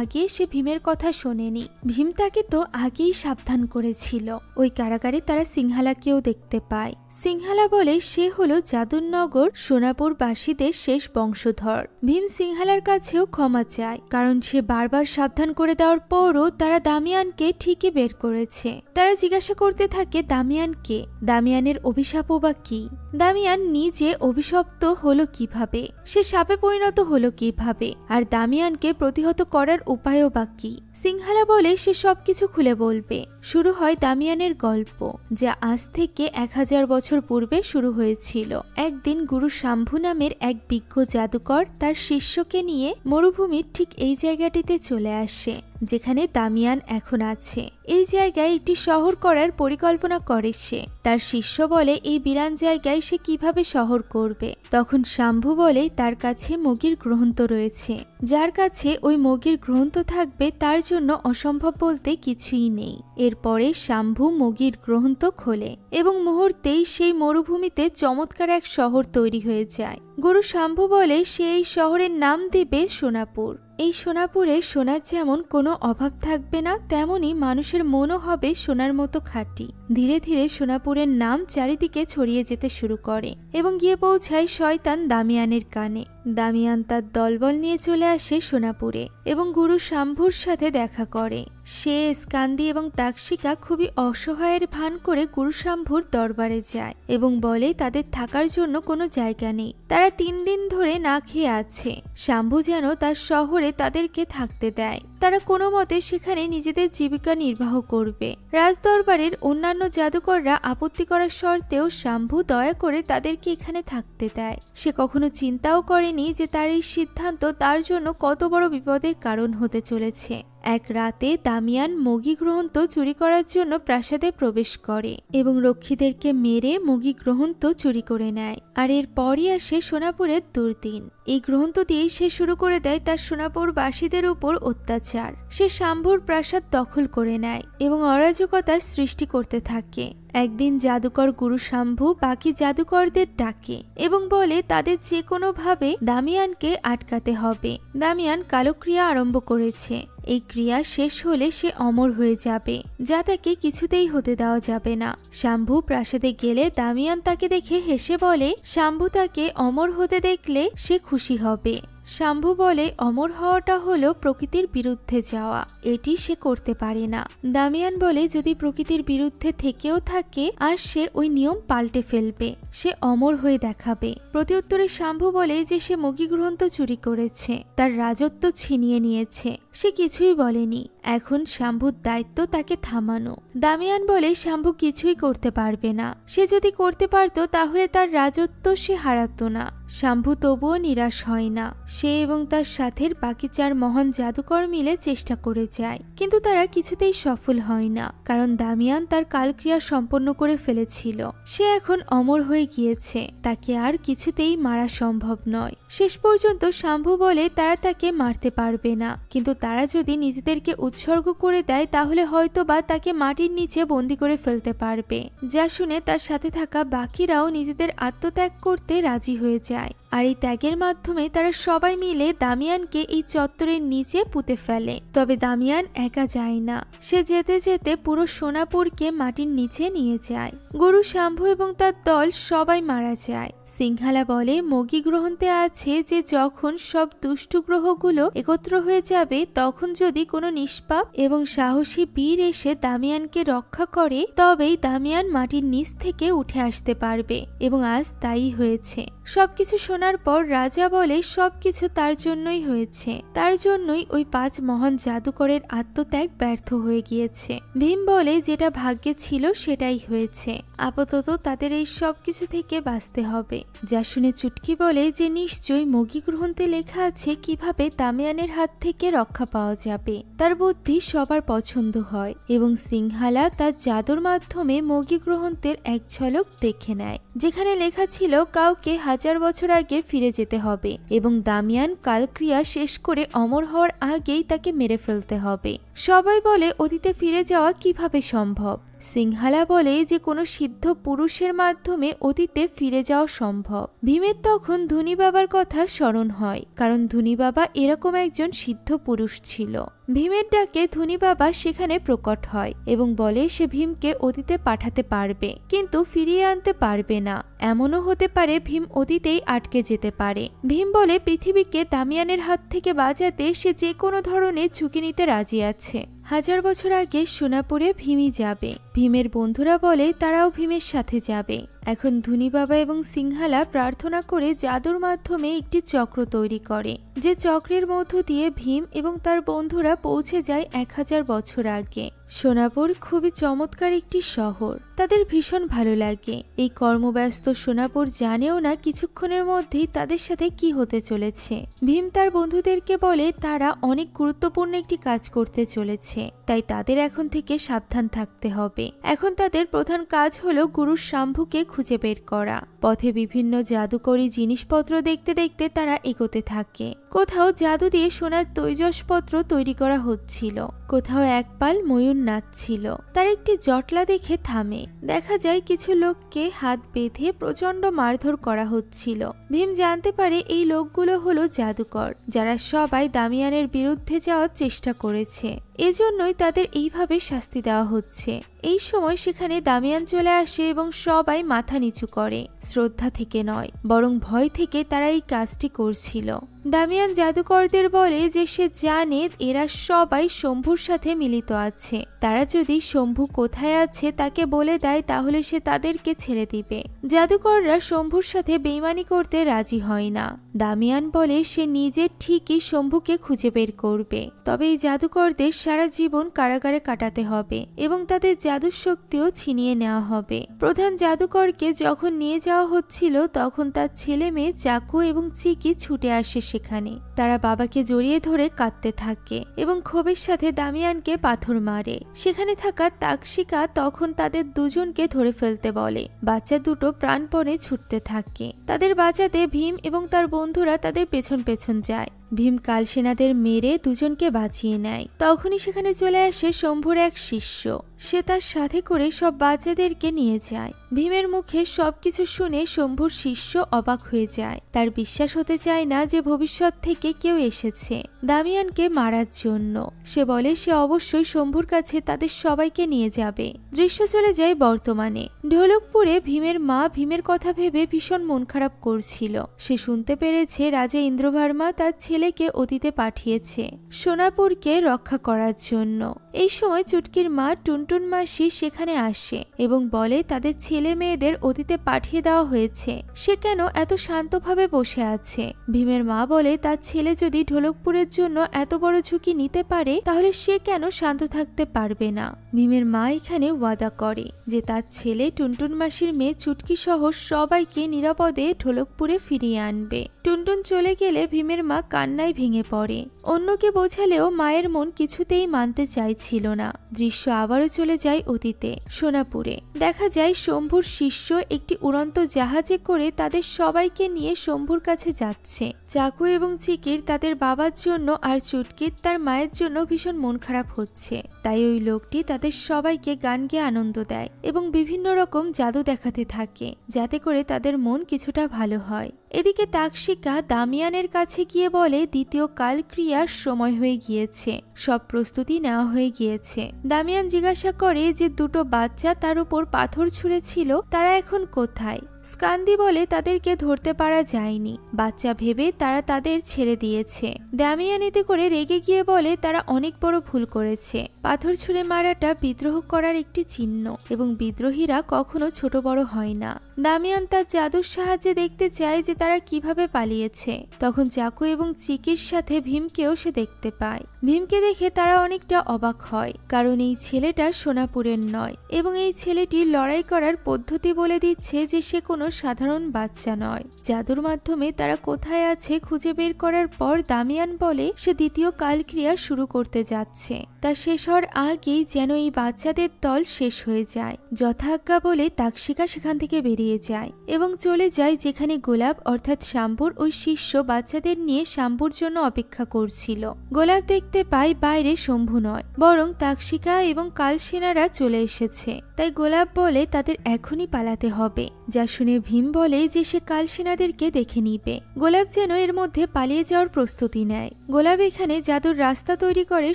Speaker 1: আগে সে ভীমের কথা শোনেনি। ভীম তাকে তো আগেই সাবধান করেছিল। ওই কারাগারে তারা সিংহালাকেও দেখতে পায়। সিংহালা বলে সে হলো যাদুনগর সোনাপুর বাসীদের শেষ বংশধর। ভীম সিংহালার কাছেও ক্ষমা চায় কারণ সে বারবার সাবধান করে দেওয়ার পরও তারা দামিয়ানকে ঠিকই বের করেছে। তারা জিজ্ঞাসা করতে থাকে দামিয়ানকে, দামিয়ানের অভিশাপও বা কি? দামিয়ান নিজে অভিশপ্ত হলো কিভাবে? সে সাপে পরিণত হলো কিভাবে? আর দামিয়ানকে প্রতিহত করার উপায়ও বা কি? সিংহালা বলে সে সবকিছু খুলে বলবে। শুরু হয় দামিয়ানের গল্প, যা আজ থেকে 1000 বছর পূর্বে শুরু হয়েছিল। একদিন গুরু শাম্ভু নামের এক বিজ্ঞ জাদুকর তার শিষ্যকে নিয়ে মরুভূমির ঠিক এই জায়গাটিতে চলে আসে যেখানে দামিয়ান এখন আছে। এই জায়গায় একটি শহর করার পরিকল্পনা করে সে। তার শিষ্য বলে এই বিরান জায়গায় সে কিভাবে শহর করবে। তখন শাম্ভু বলে তার কাছে মগির গ্রন্থ রয়েছে, যার কাছে ওই মগির গ্রন্থ থাকবে তার জন্য অসম্ভব বলতে কিছুই নেই। এরপরে শাম্ভু মগির গ্রন্থ খোলে এবং মুহূর্তেই সেই মরুভূমিতে চমৎকার এক শহর তৈরি হয়ে যায়। গুরু শাম্ভু বলে সে এই শহরের নাম দেবে সোনাপুর। এই সোনাপুরে সোনার যেমন কোনো অভাব থাকবে না, তেমনি মানুষের মনও হবে সোনার মতো খাঁটি। ধীরে ধীরে সোনাপুরের নাম চারিদিকে ছড়িয়ে যেতে শুরু করে এবং গিয়ে পৌঁছায় শয়তান দামিয়ানের কানে। দামিয়ান তার দলবল নিয়ে চলে আসে সোনাপুরে এবং গুরু শাম্ভুর সাথে দেখা করে। সে স্কান্দি এবং তাকশিকা খুবই অসহায়ের ভান করে গুরু শাম্ভুর দরবারে যায় এবং বলে তাদের থাকার জন্য কোনো জায়গা নেই। তারা 3 দিন ধরে না খেয়ে আছে। শাম্ভু যেন তার শহরে তাদেরকে থাকতে দেয়। তারা কোনো মতে সেখানে নিজেদের জীবিকা নির্বাহ করবে। রাজদরবারের অন্যান্য জাদুকররা আপত্তি করার সত্ত্বেও শাম্ভু দয়া করে তাদেরকে এখানে থাকতে দেয়। সে কখনো চিন্তাও করেনি যে তার এই সিদ্ধান্ত তার জন্য কত বড় বিপদের কারণ হতে চলেছে। এক রাতে দামিয়ান মগি গ্রন্থ চুরি করার জন্য প্রাসাদে প্রবেশ করে এবং রক্ষীদেরকে মেরে মগি গ্রন্থ চুরি করে নেয়। আর এরপরই আসে সোনাপুরের দুর্দিন। এই গ্রন্থ দিয়েই সে শুরু করে দেয় তার সোনাপুর বাসীদের উপর অত্যাচার। সে শাম্ভুর প্রাসাদ দখল করে নেয় এবং অরাজকতার সৃষ্টি করতে থাকে। একদিন জাদুকর গুরু শাম্ভু বাকি জাদুকরদের ডাকে এবং বলে তাদের যে কোনোভাবে দামিয়ানকে আটকাতে হবে। দামিয়ান কালক্রিয়া আরম্ভ করেছে। এই ক্রিয়া শেষ হলে সে অমর হয়ে যাবে, যা তাকে কিছুতেই হতে দেওয়া যাবে না। শাম্ভু প্রাসাদে গেলে দামিয়ান তাকে দেখে হেসে বলে শাম্ভু তাকে অমর হতে দেখলে সে খুশি হবে। শাম্ভু বলে অমর হওয়াটা হলো প্রকৃতির বিরুদ্ধে যাওয়া, এটি সে করতে পারে না। দামিয়ান বলে যদি প্রকৃতির বিরুদ্ধে থেকেও থাকে আর সে ওই নিয়ম পাল্টে ফেলবে, সে অমর হয়ে দেখাবে। প্রত্যুত্তরে শাম্ভু বলে যে সে মগি গ্রন্থ চুরি করেছে, তার রাজত্ব ছিনিয়ে নিয়েছে সে কিছুই বলেনি। এখন শাম্ভুর দায়িত্ব তাকে থামানো। দামিয়ান বলে শাম্ভু কিছুই করতে পারবে না। সে যদি করতে পারত তাহলে তার রাজত্ব সে হারাতো না। শাম্ভু তবুও নিরাশ হয় না। সে এবং তার সাথের বাকি 4 মহান জাদুকর মিলে চেষ্টা করে যায়, কিন্তু তারা কিছুতেই সফল হয় না, কারণ দামিয়ান তার কালক্রিয়া সম্পন্ন করে ফেলেছিল। সে এখন অমর হয়ে গিয়েছে, তাকে আর কিছুতেই মারা সম্ভব নয়। শেষ পর্যন্ত শাম্ভু বলে তারা তাকে মারতে পারবে না, কিন্তু তারা যদি নিজেদেরকে উৎসর্গ করে দেয় তাহলে হয়তোবা তাকে মাটির নিচে বন্দি করে ফেলতে পারবে। যা শুনে তার সাথে থাকা বাকিরাও নিজেদের আত্মত্যাগ করতে রাজি হয়ে যায়। আর এই ত্যাগের মাধ্যমে তারা সবাই মিলে দামিয়ানকে এই চত্বরের নিচে পুঁতে ফেলে। তবে দামিয়ান একা যায় না, সে যেতে যেতে পুরো সোনাপুরকে মাটির নিচে নিয়ে যায়। গুরু শাম্ভু এবং তার দল সবাই মারা যায়। সিংহালা বলে মগি গ্রহণতে আছে যে যখন সব দুষ্টু গ্রহগুলো একত্র হয়ে যাবে তখন যদি কোনো নিষ্পাপ এবং সাহসী বীর এসে দামিয়ানকে রক্ষা করে তবেই দামিয়ান মাটির নিচ থেকে উঠে আসতে পারবে, এবং আজ তাই হয়েছে। সবকিছু শোনার পর রাজা বলে সবকিছু তার জন্যই হয়েছে, তার জন্যই ওই 5 মহান জাদুকরের আত্মত্যাগ ব্যর্থ হয়ে গিয়েছে। ভীম বলে যেটা ভাগ্যে ছিল সেটাই হয়েছে, আপাতত তাদের এই সবকিছু থেকে বাঁচতে হবে। যা শুনে চুটকি বলে যে নিশ্চয়ই মগি গ্রন্থে লেখা আছে কিভাবে দামিয়ানের হাত থেকে রক্ষা পাওয়া যাবে। তার বুদ্ধি সবার পছন্দ হয় এবং সিংহালা তার জাদুর মাধ্যমে মগি গ্রন্থের এক ঝলক দেখে নেয়, যেখানে লেখা ছিল কাউকে 1000 বছর আগে ফিরে যেতে হবে এবং দামিয়ান কালক্রিয়া শেষ করে অমর হওয়ার আগেই তাকে মেরে ফেলতে হবে। সবাই বলে অতীতে ফিরে যাওয়া কিভাবে সম্ভব। সিংহালা বলে যে কোনো সিদ্ধ পুরুষের মাধ্যমে অতীতে ফিরে যাওয়া সম্ভব। ভীমের তখন ধনী বাবার কথা স্মরণ হয়, কারণ ধনী বাবা এরকম একজন সিদ্ধ পুরুষ ছিল। ভীমের ডাকে ধনী বাবা সেখানে প্রকট হয় এবং বলে সে ভীমকে অতীতে পাঠাতে পারবে, কিন্তু ফিরিয়ে আনতে পারবে না। এমনও হতে পারে ভীম অতীতেই আটকে যেতে পারে। ভীম বলে পৃথিবীকে দামিয়ানের হাত থেকে বাঁচাতে সে যে কোনো ধরনের ঝুঁকি নিতে রাজি আছে। 1000 বছর আগে সোনাপুরে ভীমই যাবে। ভীমের বন্ধুরা বলে তারাও ভীমের সাথে যাবে। এখন ধনী বাবা এবং সিংহালা প্রার্থনা করে জাদুর মাধ্যমে একটি চক্র তৈরি করে, যে চক্রের মধ্য দিয়ে ভীম এবং তার বন্ধুরা পৌঁছে যায় 1000 বছর আগে। সোনাপুর খুবই চমৎকার একটি শহর, তাদের ভীষণ ভালো লাগে। এই কর্মব্যস্ত সোনাপুর জানেও না কিছুক্ষণের মধ্যেই তাদের সাথে কি হতে চলেছে। ভীম তার বন্ধুদেরকে বলে তারা অনেক গুরুত্বপূর্ণ একটি কাজ করতে চলেছে, তাই তাদের এখন থেকে সাবধান থাকতে হবে। এখন তাদের প্রধান কাজ হলো গুরু শাম্ভুকে খুঁজে বের করা। পথে বিভিন্ন জাদুকরী জিনিসপত্র দেখতে দেখতে তারা এগোতে থাকে। কোথাও জাদু দিয়ে সোনার তৈজসপত্র তৈরি করা হচ্ছিল, কোথাও এক পাল ময়ূর নাচছিল। তার একটি জটলা দেখে থামে। দেখা যায় কিছু লোককে হাত বেঁধে প্রচন্ড মারধর করা হচ্ছিল। ভীম জানতে পারে এই লোকগুলো হলো জাদুকর, যারা সবাই দামিয়ানের বিরুদ্ধে যাওয়ার চেষ্টা করেছে। এজন্যই তাদের এইভাবে শাস্তি দেওয়া হচ্ছে। এই সময় সেখানে দামিয়ান চলে আসে এবং সবাই মাথা নিচু করে, শ্রদ্ধা থেকে নয় বরং ভয় থেকে তারা এই কাজটি করছিল। দামিয়ান জাদুকরদের বলে যে সে জানে এরা সবাই শম্ভুর সাথে মিলিত আছে। তারা যদি শম্ভু কোথায় আছে তাকে বলে দেয় তাহলে সে তাদেরকে ছেড়ে দিবে। জাদুকররা শম্ভুর সাথে বেইমানি করতে রাজি হয় না। দামিয়ান বলে সে নিজে ঠিকই শম্ভুকে খুঁজে বের করবে, তবে এই জাদুকরদের সারা জীবন কারাগারে কাটাতে হবে এবং তাদের জাদুর শক্তিও ছিনিয়ে নেওয়া হবে। প্রধান জাদুকরকে যখন নিয়ে যাওয়া হচ্ছিল তখন তার ছেলে মেয়ে চাকু এবং চিকি ছুটে আসে সেখানে। তারা বাবাকে জড়িয়ে ধরে কাঁদতে থাকে এবং ক্ষোভের সাথে দামিয়ানকে পাথর মারে। সেখানে থাকা তাকশিকা তখন তাদের দুজনকে ধরে ফেলতে বলে। বাচ্চা দুটো প্রাণপণে ছুটতে থাকে। তাদের বাঁচাতে ভীম এবং তার বন্ধুরা তাদের পেছন পেছন যায়। ভীম কালসেনাদের মেরে দুজনকে বাঁচিয়ে নেয়। তখনই সেখানে চলে আসে শম্ভুর এক শিষ্য। সে তার সাথে করে সব বাচ্চাদেরকে নিয়ে যায়। ভীমের মুখে সবকিছু শুনে শম্ভুর শিষ্য অবাক হয়ে যায়। তার বিশ্বাস হতে চায় না যে ভবিষ্যৎ থেকে কেউ এসেছে দামিয়ানকে মারার জন্য। সে বলে সে অবশ্যই শম্ভুর কাছে তাদের সবাইকে নিয়ে যাবে। দৃশ্য চলে যায় বর্তমানে। ঢোলকপুরে ভীমের মা ভীমের কথা ভেবে ভীষণ মন খারাপ করছিল। সে শুনতে পেরেছে রাজা ইন্দ্রভার্মা তার ছেলে ছেলেকে অতীতে পাঠিয়েছে সোনাপুরকে রক্ষা করার জন্য। এই সময় চুটকির মা টুনটুন মাসি সেখানে আসে এবং বলে তাদের ছেলে মেয়েদের অতীতে পাঠিয়ে দেওয়া হয়েছে, সে কেন এত শান্তভাবে বসে আছে। ভীমের মা বলে তার ছেলে যদি ঢোলকপুরের জন্য এত বড় ঝুঁকি নিতে পারে তাহলে সে কেন শান্ত থাকতে পারবে না। ভীমের মা এখানে ওয়াদা করে যে তার ছেলে টুনটুন মাসির মেয়ে চুটকি সহ সবাইকে নিরাপদে ঢোলকপুরে ফিরিয়ে আনবে। টুনটুন চলে গেলে ভীমের মা কান্নায় ভেঙে পড়ে। অন্যকে বোঝালেও মায়ের মন কিছুতেই মানতে চাইছিল না। দৃশ্য আবারও চলে যায় অতীতে সোনাপুরে। দেখা যায় শম্ভুর শিষ্য একটি উড়ন্ত জাহাজে করে তাদের সবাইকে নিয়ে শম্ভুর কাছে যাচ্ছে। চাকু এবং চিকির তাদের বাবার জন্য আর চুটকির তার মায়ের জন্য ভীষণ মন খারাপ হচ্ছে। তাই ওই লোকটি তাদের সবাইকে গান গেয়ে আনন্দ দেয় এবং বিভিন্ন রকম জাদু দেখাতে থাকে যাতে করে তাদের মন কিছুটা ভালো হয়। এদিকে তাকশিকা দামিয়ানের কাছে গিয়ে বলে দ্বিতীয় কালক্রিয়ার সময় হয়ে গিয়েছে, সব প্রস্তুতি নেওয়া হয়ে গিয়েছে। দামিয়ান জিজ্ঞাসা করে যে দুটো বাচ্চা তার উপর পাথর ছুঁড়েছিল তারা এখন কোথায়। স্কান্দি বলে তাদেরকে ধরতে পারা যায়নি, বাচ্চা ভেবে তারা তাদের ছেড়ে দিয়েছে। দামিয়ান এতে করে রেগে গিয়ে বলে তারা অনেক বড় ভুল করেছে। পাথর ছুঁড়ে মারাটা বিদ্রোহ করার একটি চিহ্ন এবং বিদ্রোহীরা কখনো ছোট বড় হয় না। দামিয়ান তার জাদুর সাহায্যে দেখতে চায় যে তারা কিভাবে পালিয়েছে। তখন চাকু এবং চিকির সাথে ভীমকেও সে দেখতে পায়। ভীমকে দেখে তারা অনেকটা অবাক হয়, কারণ এই ছেলেটা সোনাপুরের নয় এবং এই ছেলেটি লড়াই করার পদ্ধতি বলে দিচ্ছে যে সে কোনো সাধারণ বাচ্চা নয়। জাদুর মাধ্যমে তারা কোথায় আছে খুঁজে বের করার পর দামিয়ান বলে সে দ্বিতীয় কালক্রিয়া শুরু করতে যাচ্ছে। তা শেষ হওয়ার আগেই যেন এই বাচ্চাদের দল শেষ হয়ে যায়। যথাজ্ঞা বলে তাকশিকা সেখান থেকে বেরিয়ে যায় এবং চলে যায় যেখানে গোলাপ অর্থাৎ শাম্বুর ওই শিষ্য বাচ্চাদের নিয়ে শাম্বুর জন্য অপেক্ষা করছিল। গোলাপ দেখতে পায় বাইরে শম্ভু নয় বরং তাকশিকা এবং কালসেনারা চলে এসেছে। তাই গোলাপ বলে তাদের এখনই পালাতে হবে। যা শুনে ভীম বলে যে সে কালসেনাদেরকে দেখে নিবে। গোলাপ যেন এর মধ্যে পালিয়ে যাওয়ার প্রস্তুতি নেয়। গোলাপ এখানে জাদুর রাস্তা তৈরি করে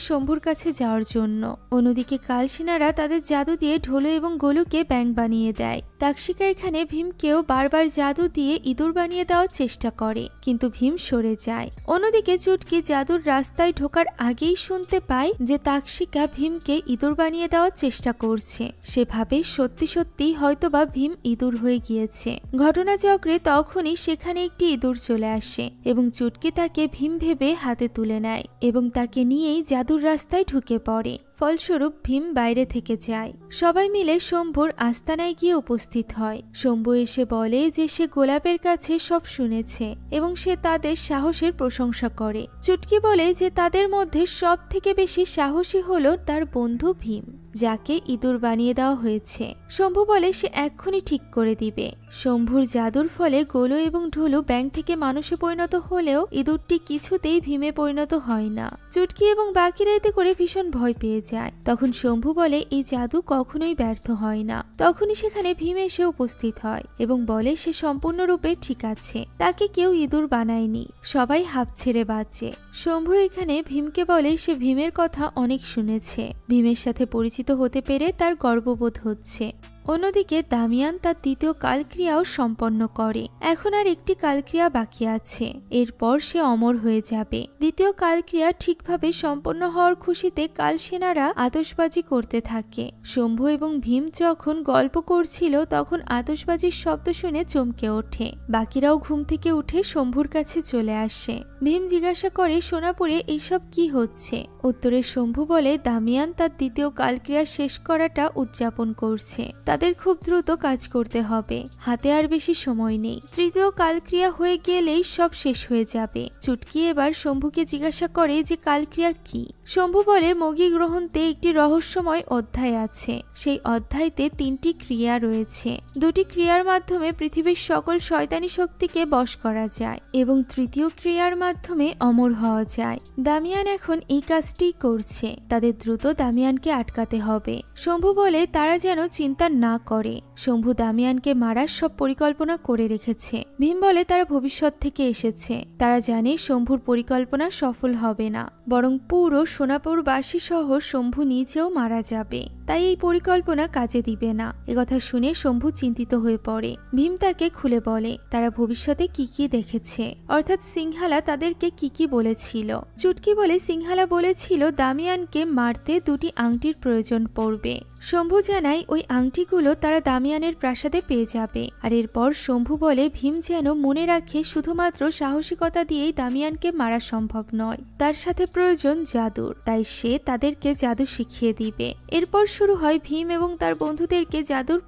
Speaker 1: শম্ভুর কাছে যাওয়ার জন্য। অন্যদিকে কালসেনারা তাদের জাদু দিয়ে ঢোলু এবং গোলুকে ব্যাঙ বানিয়ে দেয়। তাকশিকা এখানে ভীমকেও বারবার জাদু দিয়ে ইঁদুর বানিয়ে দেওয়ার চেষ্টা করে, কিন্তু ভীম সরে যায়। অন্যদিকে চুটকি জাদুর রাস্তায় ঢোকার আগেই শুনতে পায় যে তাকশিকা ভীমকে ইঁদুর বানিয়ে দেওয়ার চেষ্টা করছে। সে ভাবে সত্যি সত্যি হয়তোবা ভীম ইঁদুর হয়ে গিয়েছে। ঘটনাচক্রে তখনই সেখানে একটি ইঁদুর চলে আসে এবং চুটকি তাকে ভীম ভেবে হাতে তুলে নেয় এবং তাকে নিয়েই জাদুর রাস্তায় ঢুকে পড়ে। ফলস্বরূপ ভীম বাইরে থেকে যায়। সবাই মিলে শম্ভুর আস্তানায় গিয়ে উপস্থিত হয়। শম্ভু এসে বলে যে সে গোলাপের কাছে সব শুনেছে এবং সে তাদের সাহসের প্রশংসা করে। চুটকি বলে যে তাদের মধ্যে সব থেকে বেশি সাহসী হলো তার বন্ধু ভীম, যাকে ইঁদুর বানিয়ে দেওয়া হয়েছে। শম্ভু বলে সে এক্ষুনি ঠিক করে দিবে। শম্ভুর জাদুর ফলে গোলু এবং ঢোলু ব্যাঙ থেকে মানুষে পরিণত হলেও ইঁদুরটি কিছুতেই ভীমে পরিণত হয় না। চুটকি এবং বাকিরা এতে করে ভীষণ ভয় পেয়ে যায়। তখন শম্ভু বলে এই জাদু কখনোই ব্যর্থ হয় না। তখনই সেখানে ভীম এসে উপস্থিত হয় এবং বলে সে সম্পূর্ণরূপে ঠিক আছে, তাকে কেউ ইঁদুর বানায়নি, সবাই হাঁপ ছেড়ে বাঁচে। শম্ভু এখানে ভীমকে বলে সে ভীমের কথা অনেক শুনেছে, ভীমের সাথে পরিচিত হতে পেরে তার গর্ববোধ হচ্ছে। অন্যদিকে দামিয়ান তার দ্বিতীয় কালক্রিয়াও সম্পন্ন করে। এখন আর একটি কালক্রিয়া বাকি আছে, এরপর সে অমর হয়ে যাবে। দ্বিতীয় কালক্রিয়া ঠিকভাবে সম্পন্ন হওয়ার খুশিতে কালসেনারা আতশবাজি করতে থাকে। শম্ভু এবং ভীম যখন গল্প করছিল তখন আতশবাজির শব্দ শুনে চমকে ওঠে। বাকিরাও ঘুম থেকে উঠে শম্ভুর কাছে চলে আসে। ভীম জিজ্ঞাসা করে সোনাপুরে এইসব কি হচ্ছে। উত্তরে শম্ভু বলে দামিয়ান তার দ্বিতীয় কালক্রিয়া শেষ করাটা উদযাপন করছে। তাদের খুব দ্রুত কাজ করতে হবে, হাতে আর বেশি সময় নেই। তৃতীয় কালক্রিয়া হয়ে গেলেই সব শেষ হয়ে যাবে। চুটকি এবার শম্ভুকে জিজ্ঞাসা করে যে কালক্রিয়া কি। শম্ভু বলে মগী গ্রহণতে একটি রহস্যময় অধ্যায় আছে। সেই অধ্যায়তে 3টি ক্রিয়া রয়েছে। 2টি ক্রিয়ার মাধ্যমে পৃথিবীর সকল শয়তানি শক্তিকে বশ করা যায় এবং তৃতীয় ক্রিয়ার মাধ্যমে অমর হওয়া যায়। দামিয়ান এখন এই কাজটি করছে। তাদের দ্রুত দামিয়ানকে আটকাতে হবে। শম্ভু বলে তারা যেন চিন্তা না করে। শম্ভু দামিয়ানকে মারার সব পরিকল্পনা করে রেখেছে। ভীম বলে তারা ভবিষ্যৎ থেকে এসেছে। তারা জানে শম্ভুর পরিকল্পনা সফল হবে না, বরং পুরো সোনাপুরবাসী সহ শম্ভু নিজেও মারা যাবে। তাই এই পরিকল্পনা কাজে দিবে না। একথা শুনে শম্ভু চিন্তিত হয়ে পড়ে। ভীম তাকে খুলে বলে তারা ভবিষ্যতে কি কি দেখেছে, অর্থাৎ সিংহালা তাদেরকে কি কি বলেছিল। চুটকি বলে সিংহালা বলেছিল দামিয়ানকে মারতে 2টি আংটির প্রয়োজন পড়বে। শম্ভু জানায় ওই আংটিগুলো তারা দামিয়ানের প্রাসাদে পেয়ে যাবে। আর এরপর শম্ভু বলে ভীম যেন মনে রাখে শুধুমাত্র সাহসিকতা দিয়েই দামিয়ানকে মারা সম্ভব নয়, তার সাথে প্রয়োজন জাদুর, তাই সে তাদেরকে জাদু শিখিয়ে দিবে। এরপর শুরু হয় ভীম এবং তার বন্ধুদেরকে জাদুর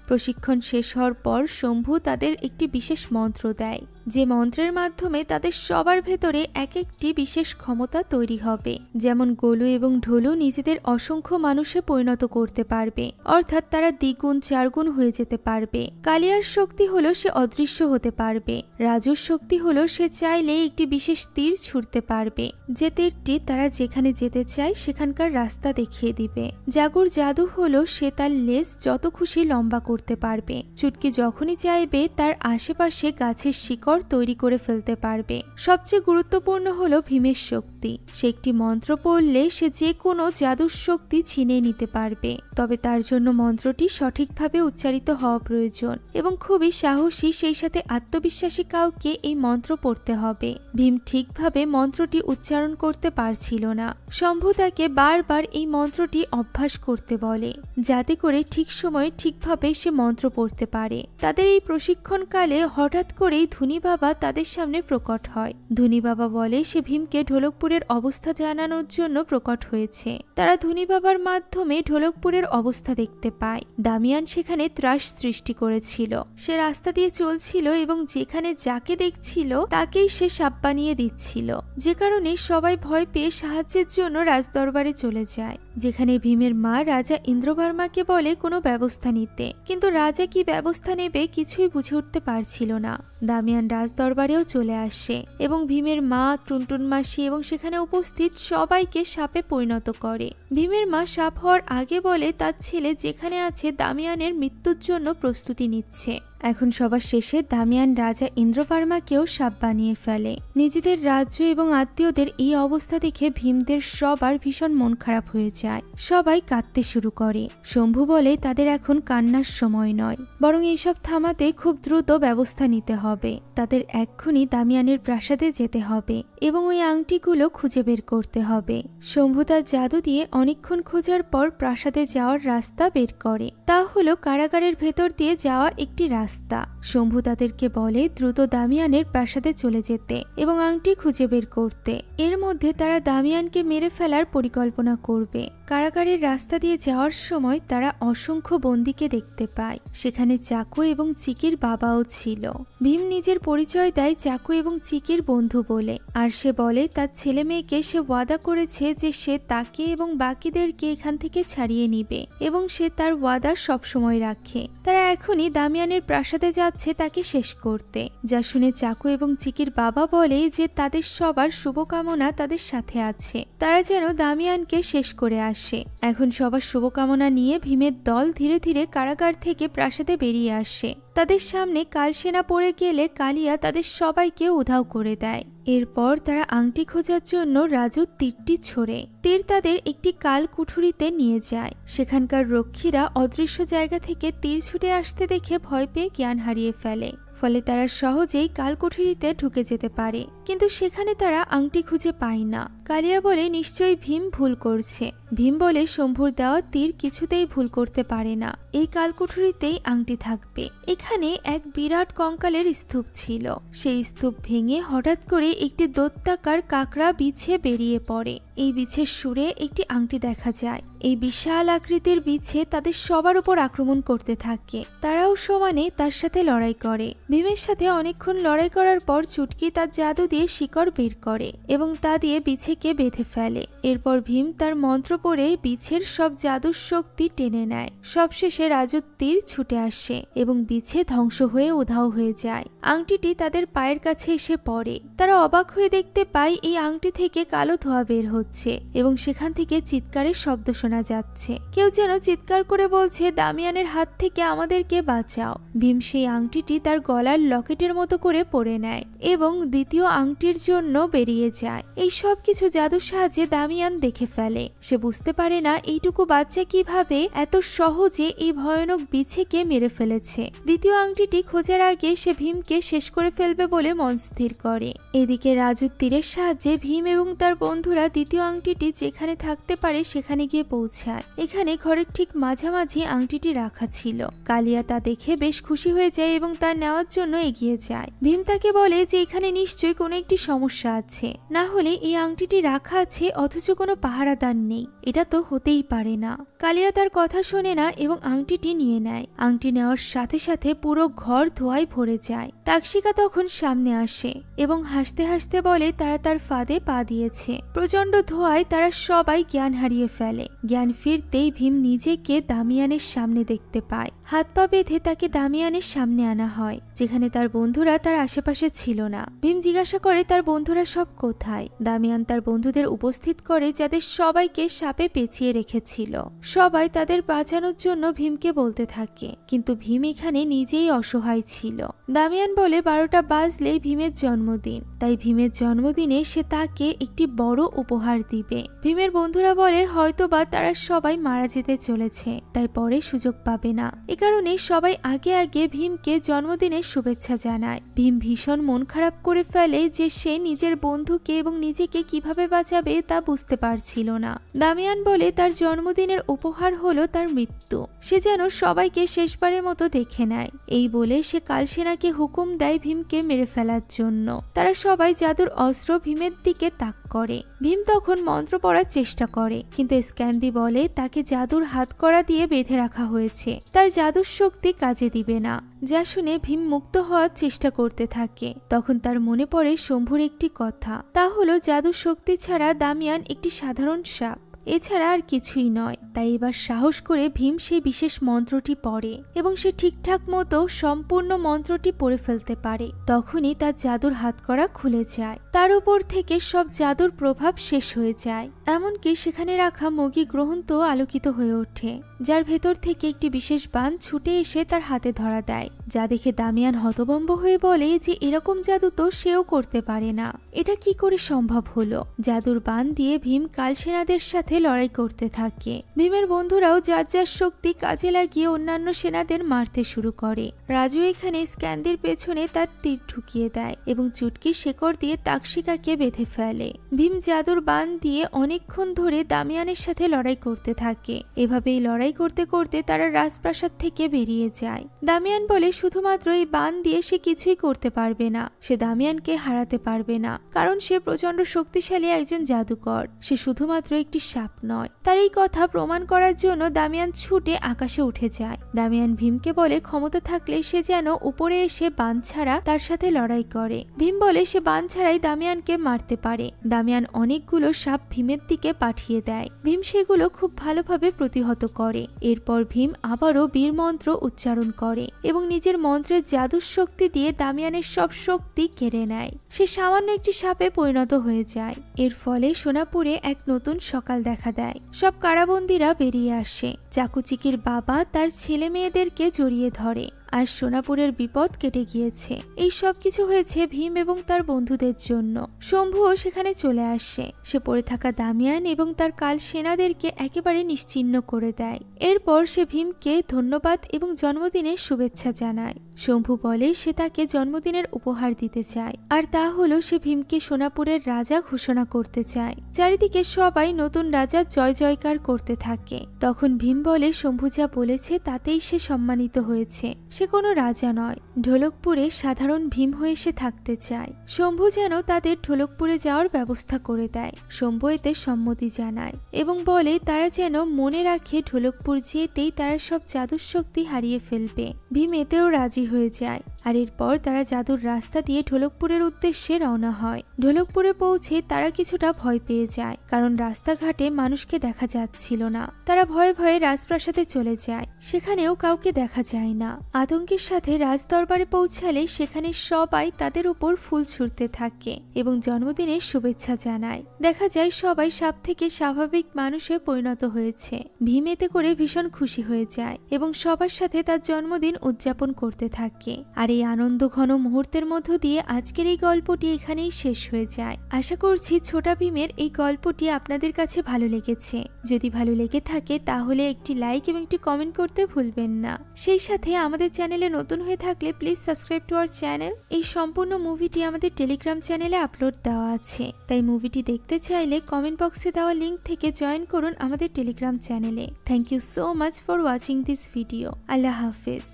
Speaker 1: প্রশিক্ষণ শেষ হওয়ার পর শম্ভু তাদের একটি বিশেষ মন্ত্র দেয়, যে মন্ত্রের মাধ্যমে তাদের সবার ভেতরে এক একটি বিশেষ ক্ষমতা তৈরি হবে। যেমন গোলু এবং ঢোলু নিজেদের অসংখ্য মানুষে পরিণত করতে পারবে, অর্থাৎ তারা দ্বিগুণ 4 গুণ হয়ে যেতে পারবে। কালিয়ার শক্তি হলো সে অদৃশ্য হতে পারবে। রাজুর শক্তি হলো সে চাইলে একটি বিশেষ তীর ছুঁড়তে পারবে, যে তীরটি তারা যেখানে যেতে চায় সেখানকার রাস্তা দেখিয়ে দিবে। জাগুর জাদু হলো সে তার লেজ যত খুশি লম্বা করতে পারবে। চুটকি যখনই চাইবে তার আশেপাশে গাছের শিকড় তৈরি করে ফেলতে পারবে। সবচেয়ে গুরুত্বপূর্ণ হলো ভীমের শক্তি, সে একটি মন্ত্র পড়লে সে যে কোনো জাদুর শক্তি ছিনিয়ে নিতে পারবে। তবে তার জন্য মন্ত্রটি সঠিকভাবে উচ্চারিত হওয়া প্রয়োজন এবং খুবই সাহসী সেই সাথে আত্মবিশ্বাসী কাউকে এই মন্ত্র পড়তে হবে। ভীম ঠিকভাবে মন্ত্রটি উচ্চারণ করতে পারছিল না। শম্ভু তাকে বারবার এই মন্ত্রটি অভ্যাস করতে বলে, যাতে করে ঠিক সময়ে ঠিকভাবে সে মন্ত্র পড়তে পারে। তাদের এই প্রশিক্ষণকালে হঠাৎ করেই ধুনি বাবা তাদের সামনে প্রকট হয়। ধুনি বাবা বলে সে ভীমকে ঢোলকপুরের অবস্থা জানানোর জন্য প্রকট হয়েছে। তারা ধুনি বাবার মাধ্যমে ঢোলকপুরের অবস্থা দেখতে পায়। দামিয়ান সেখানে ত্রাস সৃষ্টি করেছিল। সে রাস্তা দিয়ে চলছিল এবং যেখানে যাকে দেখছিল তাকেই সে সাপ বানিয়ে দিচ্ছিল, যে কারণে সবাই ভয় পেয়ে সাহায্যের জন্য রাজদরবারে চলে যায়, যেখানে ভীমের মা রাজা ইন্দ্রবর্মাকে বলে কোনো ব্যবস্থা নিতে। কিন্তু রাজা কি ব্যবস্থা নেবে কিছুই বুঝে উঠতে পারছিল না। দামিয়ান রাজদরবারেও চলে আসে এবং ভীমের মা, টুনটুন মাসি এবং সেখানে উপস্থিত সবাইকে সাপে পরিণত করে। ভীমের মা সাপ হওয়ার আগে বলে তার ছেলে যেখানে আছে দামিয়ানের মৃত্যুর জন্য প্রস্তুতি নিচ্ছে। এখন সবার শেষে দামিয়ান রাজা ইন্দ্রবর্মাকেও সাপ বানিয়ে ফেলে। নিজেদের রাজ্য এবং আত্মীয়দের এই অবস্থা দেখে ভীমদের সবার ভীষণ মন খারাপ হয়ে যায়। সবাই কাঁদতে শুরু করে। শম্ভু বলে তাদের এখন কান্নার সময় নয়, বরং এইসব থামাতে খুব দ্রুত ব্যবস্থা নিতে হবে। তাদের এক্ষুনি দামিয়ানের প্রাসাদে যেতে হবে এবং ওই আংটিগুলো খুঁজে বের করতে হবে। শম্ভু তার জাদু দিয়ে অনেকক্ষণ খোঁজার পর প্রাসাদে যাওয়ার রাস্তা বের করে। তা হলো কারাগারের ভেতর দিয়ে যাওয়া একটি রাস্তা। শম্ভু তাদেরকে বলে দ্রুত দামিয়ানের প্রাসাদে চলে যেতে এবং আংটি খুঁজে বের করতে। এর মধ্যে তারা দামিয়ানকে মেরে ফেলার পরিকল্পনা করবে। কারাগারের রাস্তা দিয়ে যাওয়ার সময় তারা অসংখ্য বন্দীকে দেখতে পায়। সেখানে চাকু এবং চিকির বাবাও ছিল। ভীম নিজের পরিচয় দেয় চাকু এবং চিকির বন্ধু বলে, আর সে বলে তার ছেলে মেয়েকে সে ওয়াদা করেছে যে সে তাকে এবং বাকিদেরকে এখান থেকে ছাড়িয়ে নিবে এবং সে তার ওয়াদা সবসময় রাখে। তারা এখনই দামিয়ানের প্রাসাদে যাচ্ছে তাকে শেষ করতে। যা শুনে চাকু এবং চিকির বাবা বলে যে তাদের সবার শুভকামনা তাদের সাথে আছে, তারা যেন দামিয়ানকে শেষ করে আসে। এখন সবার শুভকামনা নিয়ে ভীমের দল ধীরে ধীরে কারাগার থেকে প্রাসাদে বেরিয়ে আসে। তাদের সামনে কালসেনা পড়ে গেলে কালিয়া তাদের সবাইকে উধাও করে দেয়। এরপর তারা আংটি খোঁজার জন্য রাজুর তীরটি ছোড়ে। তীর তাদের একটি কাল কুঠুরিতে নিয়ে যায়। সেখানকার রক্ষীরা অদৃশ্য জায়গা থেকে তীর ছুটে আসতে দেখে ভয় পেয়ে জ্ঞান হারিয়ে ফেলে। ফলে তারা সহজেই কালকুঠুরিতে ঢুকে যেতে পারে, কিন্তু সেখানে তারা আংটি খুঁজে পায় না। কালিয়া বলে নিশ্চয়ই ভীম ভুল করছে। ভীম বলে শম্ভুর দেওয়া তীর কিছুতেই ভুল করতে পারে না, এই কালকুঠুরিতেই আংটি থাকবে। এখানে এক বিরাট কঙ্কালের স্তূপ ছিল। সেই স্তূপ ভেঙে হঠাৎ করে একটি দৈত্যাকার কাকড়া বিছে বেরিয়ে পড়ে। এই বিছের সুরে একটি আংটি দেখা যায়। এই বিশাল আকৃতির বিছে তাদের সবার উপর আক্রমণ করতে থাকে। তারাও সমানে তার সাথে লড়াই করে। ভীমের সাথে অনেকক্ষণ লড়াই করার পর চুটকি তার জাদু দিয়ে শিকড় বের করে এবং তা দিয়ে বিছেকে বেঁধে ফেলে। এরপর ভীম তার মন্ত্র পড়ে বিছের সব জাদুর শক্তি টেনে নেয়। সবশেষে রাজুর তীর ছুটে আসে এবং বিছে ধ্বংস হয়ে উধাও হয়ে যায়। আংটিটি তাদের পায়ের কাছে এসে পড়ে। তারা অবাক হয়ে দেখতে পায় এই আংটি থেকে কালো ধোঁয়া বের হচ্ছে এবং সেখান থেকে চিৎকারের শব্দ শোনা যাচ্ছে। কেউ যেন চিৎকার করে বলছে দামিয়ানের হাত থেকে আমাদেরকে বাঁচাও। ভীম সেই আংটিটি তার গলার লকেটের মতো করে পরে নেয় এবং দ্বিতীয় আংটির জন্য বেরিয়ে যায়। এই সব কিছু জাদুর সাহায্যে দামিয়ান দেখে ফেলে। সে বুঝতে পারে না এইটুকু বাচ্চা কিভাবে এত সহজে এই ভয়ানক বিছেকে মেরে ফেলেছে। দ্বিতীয় আংটিটি খোঁজার আগে সে ভীমকে শেষ করে ফেলবে বলে মন স্থির করে। এদিকে রাজুর তীরের সাহায্যে ভীম এবং তার বন্ধুরা দ্বিতীয় আংটিটি যেখানে থাকতে পারে সেখানে গিয়ে পৌঁছায়। এখানে ঘরের ঠিক মাঝামাঝি আংটিটি রাখা ছিল। কালিয়া তা দেখে বেশ খুশি হয়ে যায় এবং তা নেওয়ার জন্য এগিয়ে যায়। ভীম তাকে বলে যে এখানে নিশ্চয়ই কোনো একটি সমস্যা আছে, না হলে এই আংটিটি রাখা আছে অথচ কোনো পাহারাদার নেই, এটা তো হতেই পারে না। কালিয়া তার কথা শোনে না এবং আংটিটি নিয়ে নেয়। আংটি নেওয়ার সাথে সাথে পুরো ঘর ধোঁয়ায় ভরে যায়। তাকশিকা তখন সামনে আসে এবং হাসতে হাসতে বলে তারা তার ফাঁদে পা দিয়েছে। প্রচন্ড ধোঁয়ায় তারা সবাই জ্ঞান হারিয়ে ফেলে। জ্ঞান ফিরতেই ভীম নিজেকে দামিয়ানের সামনে দেখতে পায়। হাত পা বেঁধে তাকে দামিয়ানের সামনে আনা হয়, যেখানে তার বন্ধুরা তার আশেপাশে ছিল না। ভীম জিজ্ঞাসা করে তার বন্ধুরা সব কোথায়। দামিয়ান তার বন্ধুদের উপস্থিত করে যাদের সবাইকে সাপে পেঁচিয়ে রেখেছিল। সবাই তাদের বাঁচানোর জন্য ভীমকে বলতে থাকে, কিন্তু ভীম এখানে নিজেই অসহায় ছিল। দামিয়ান বলে 12টা বাজলেই ভীমের জন্মদিন, তাই ভীমের জন্মদিনে সে তাকে একটি বড় উপহার দিবে। ভীমের বন্ধুরা বলে হয়তোবা তারা সবাই মারা যেতে চলেছে, তাই পরে সুযোগ পাবে না। এ কারণে সবাই আগে আগে ভীমকে জন্মদিনের শুভেচ্ছা জানায়। ভীম ভীষণ মন খারাপ করে ফেলে যে সে নিজের বন্ধুকে এবং নিজেকে কিভাবে বাঁচাবে তা বুঝতে পারছিল না। দামিয়ান বলে তার জন্মদিনের উপহার হলো তার মৃত্যু, সে যেন সবাইকে শেষবারের মতো দেখে নেয়। এই বলে সে কালসেনাকে হুকুম দেয় ভীমকে মেরে ফেলার জন্য। তারা সবাই জাদুর অস্ত্র ভীমের দিকে তাক করে। ভীম তখন মন্ত্র পড়ার চেষ্টা করে, কিন্তু স্ক্যান্দি বলে তাকে জাদুর হাতকড়া দিয়ে বেঁধে রাখা হয়েছে, তার জাদুর শক্তি কাজে দিবে না। যা শুনে ভীম মুক্ত হওয়ার চেষ্টা করতে থাকে। তখন তার মনে পড়ে শম্ভুর একটি কথা, তা হলো জাদুর শক্তি ছাড়া দামিয়ান একটি সাধারণ সাপ, এছাড়া আর কিছুই নয়। তাই এবার সাহস করে ভীম সেই বিশেষ মন্ত্রটি পড়ে এবং সে ঠিকঠাক মতো সম্পূর্ণ মন্ত্রটি পড়ে ফেলতে পারে। তখনই তার জাদুর হাতকড়া খুলে যায়, তার উপর থেকে সব জাদুর প্রভাব শেষ হয়ে যায়। এমনকি সেখানে রাখা মগি গ্রহণ তো আলোকিত হয়ে ওঠে, যার ভেতর থেকে একটি বিশেষ বান ছুটে এসে তার হাতে ধরা দেয়। যা দেখে দামিয়ান হতভম্ব হয়ে বলে যে এরকম জাদু তো সেও করতে পারে না, এটা কি করে সম্ভব হলো। জাদুর বান দিয়ে ভীম কালসেনাদের সাথে লড়াই করতে থাকে। ভীমের বন্ধুরাও যার যার শক্তি কাজে লাগিয়ে অন্যান্য সেনাদের মারতে শুরু করে। রাজু এখানে স্ক্যান্দির পেছনে তার তীর ঢুকিয়ে দেয় এবং চুটকির শেকড় দিয়ে তাকশিকাকে বেঁধে ফেলে। ভীম জাদুর বান দিয়ে অনেকক্ষণ ধরে দামিয়ানের সাথে লড়াই করতে থাকে। এভাবেই লড়াই করতে করতে তারা রাজপ্রাসাদ থেকে বেরিয়ে যায়। দামিয়ান বলে শুধুমাত্র এই বান দিয়ে সে কিছুই করতে পারবে না, সে দামিয়ানকে হারাতে পারবে না, কারণ সে প্রচন্ড শক্তিশালী একজন জাদুকর, সে শুধুমাত্র একটি সাপ নয়। তার এই কথা প্রমাণ করার জন্য দামিয়ান ছুটে আকাশে উঠে যায়। দামিয়ান ভীমকে বলে ক্ষমতা থাকলে সে যেন উপরে এসে বান ছাড়া তার সাথে লড়াই করে। ভীম বলে সে বান ছাড়াই দামিয়ানকে মারতে পারে। দামিয়ান অনেকগুলো সাপ ভীমের দিকে পাঠিয়ে দেয়। ভীম সেগুলো খুব ভালোভাবে প্রতিহত করে। এরপর ভীম আবারও বীর মন্ত্র উচ্চারণ করে এবং নিজের মন্ত্রের জাদুর শক্তি দিয়ে দামিয়ানের সব শক্তি কেড়ে নেয়। সে সামান্য একটি সাপে পরিণত হয়ে যায়। এর ফলে সোনাপুরে এক নতুন সকাল দেখা দেয়। সব কারাবন্দীরা বেরিয়ে আসে। চাকুচিকির বাবা তার ছেলে মেয়েদেরকে জড়িয়ে ধরে। আর সোনাপুরের বিপদ কেটে গিয়েছে। এই সব কিছু হয়েছে ভীম এবং তার বন্ধুদের জন্য। শম্ভুও সেখানে চলে আসে। সে পড়ে থাকা দামিয়ান এবং তার কাল সেনাদেরকে একেবারে নিশ্চিহ্ন করে দেয়। এরপর সে ভীমকে ধন্যবাদ এবং জন্মদিনের শুভেচ্ছা জানায়। শম্ভু বলে সে তাকে জন্মদিনের উপহার দিতে চায়, আর তা হলো সে ভীমকে সোনাপুরের রাজা ঘোষণা করতে চায়। চারিদিকে সবাই নতুন রাজার জয় জয়কার করতে থাকে। তখন ভীম বলে শম্ভু যা বলেছে তাতেই সে সম্মানিত হয়েছে, সে কোনো রাজা নয়, ঢোলকপুরে সাধারণ ভীম হয়ে সে থাকতে চায়। শম্ভু যেন তাদের ঢোলকপুরে যাওয়ার ব্যবস্থা করে দেয়। শম্ভু এতে সম্মতি জানায় এবং বলে তারা যেন মনে রাখে ঢোলকপুর যেতেই তারা সব জাদুর শক্তি হারিয়ে ফেলবে। ভীম এতেও রাজি হয়ে যায়। আর এরপর তারা জাদুর রাস্তা দিয়ে ঢোলকপুরের উদ্দেশ্যে রওনা হয়। ঢোলকপুরে পৌঁছে তারা কিছুটা ভয় পেয়ে যায়, কারণ রাস্তাঘাটে মানুষকে দেখা যাচ্ছিল না। তারা ভয়ে ভয়ে রাজপ্রাসাদে চলে যায়, সেখানেও কাউকে দেখা যায় না। আতঙ্কের সাথে রাজদরবারে পৌঁছালে সেখানে সবাই তাদের উপর ফুল ছুঁড়তে থাকে এবং জন্মদিনের শুভেচ্ছা জানায়। দেখা যায় সবাই সাপ থেকে স্বাভাবিক মানুষে পরিণত হয়েছে। ভীম এতে করে ভীষণ খুশি হয়ে যায় এবং সবার সাথে তার জন্মদিন উদযাপন করতে থাকে। আর এই আনন্দ ঘন মুহূর্তের মধ্য দিয়ে আজকের এই গল্পটি এখানেই শেষ হয়ে যায়। আশা করছি ছোটা ভীমের এই গল্পটি আপনাদের কাছে ভালো লেগেছে। যদি ভালো লেগে থাকে তাহলে একটি লাইক এবং একটি কমেন্ট করতে ভুলবেন না। সেই সাথে আমাদের চ্যানেলে নতুন হয়ে থাকলে please subscribe to our channel. এই সম্পূর্ণ মুভিটি আমাদের টেলিগ্রাম চ্যানেলে আপলোড দেওয়া আছে, তাই মুভিটি দেখতে চাইলে কমেন্ট বক্সে দেওয়া লিঙ্ক থেকে জয়েন করুন আমাদের টেলিগ্রাম চ্যানেলে। Thank you so much for watching this video. আল্লাহ হাফেজ।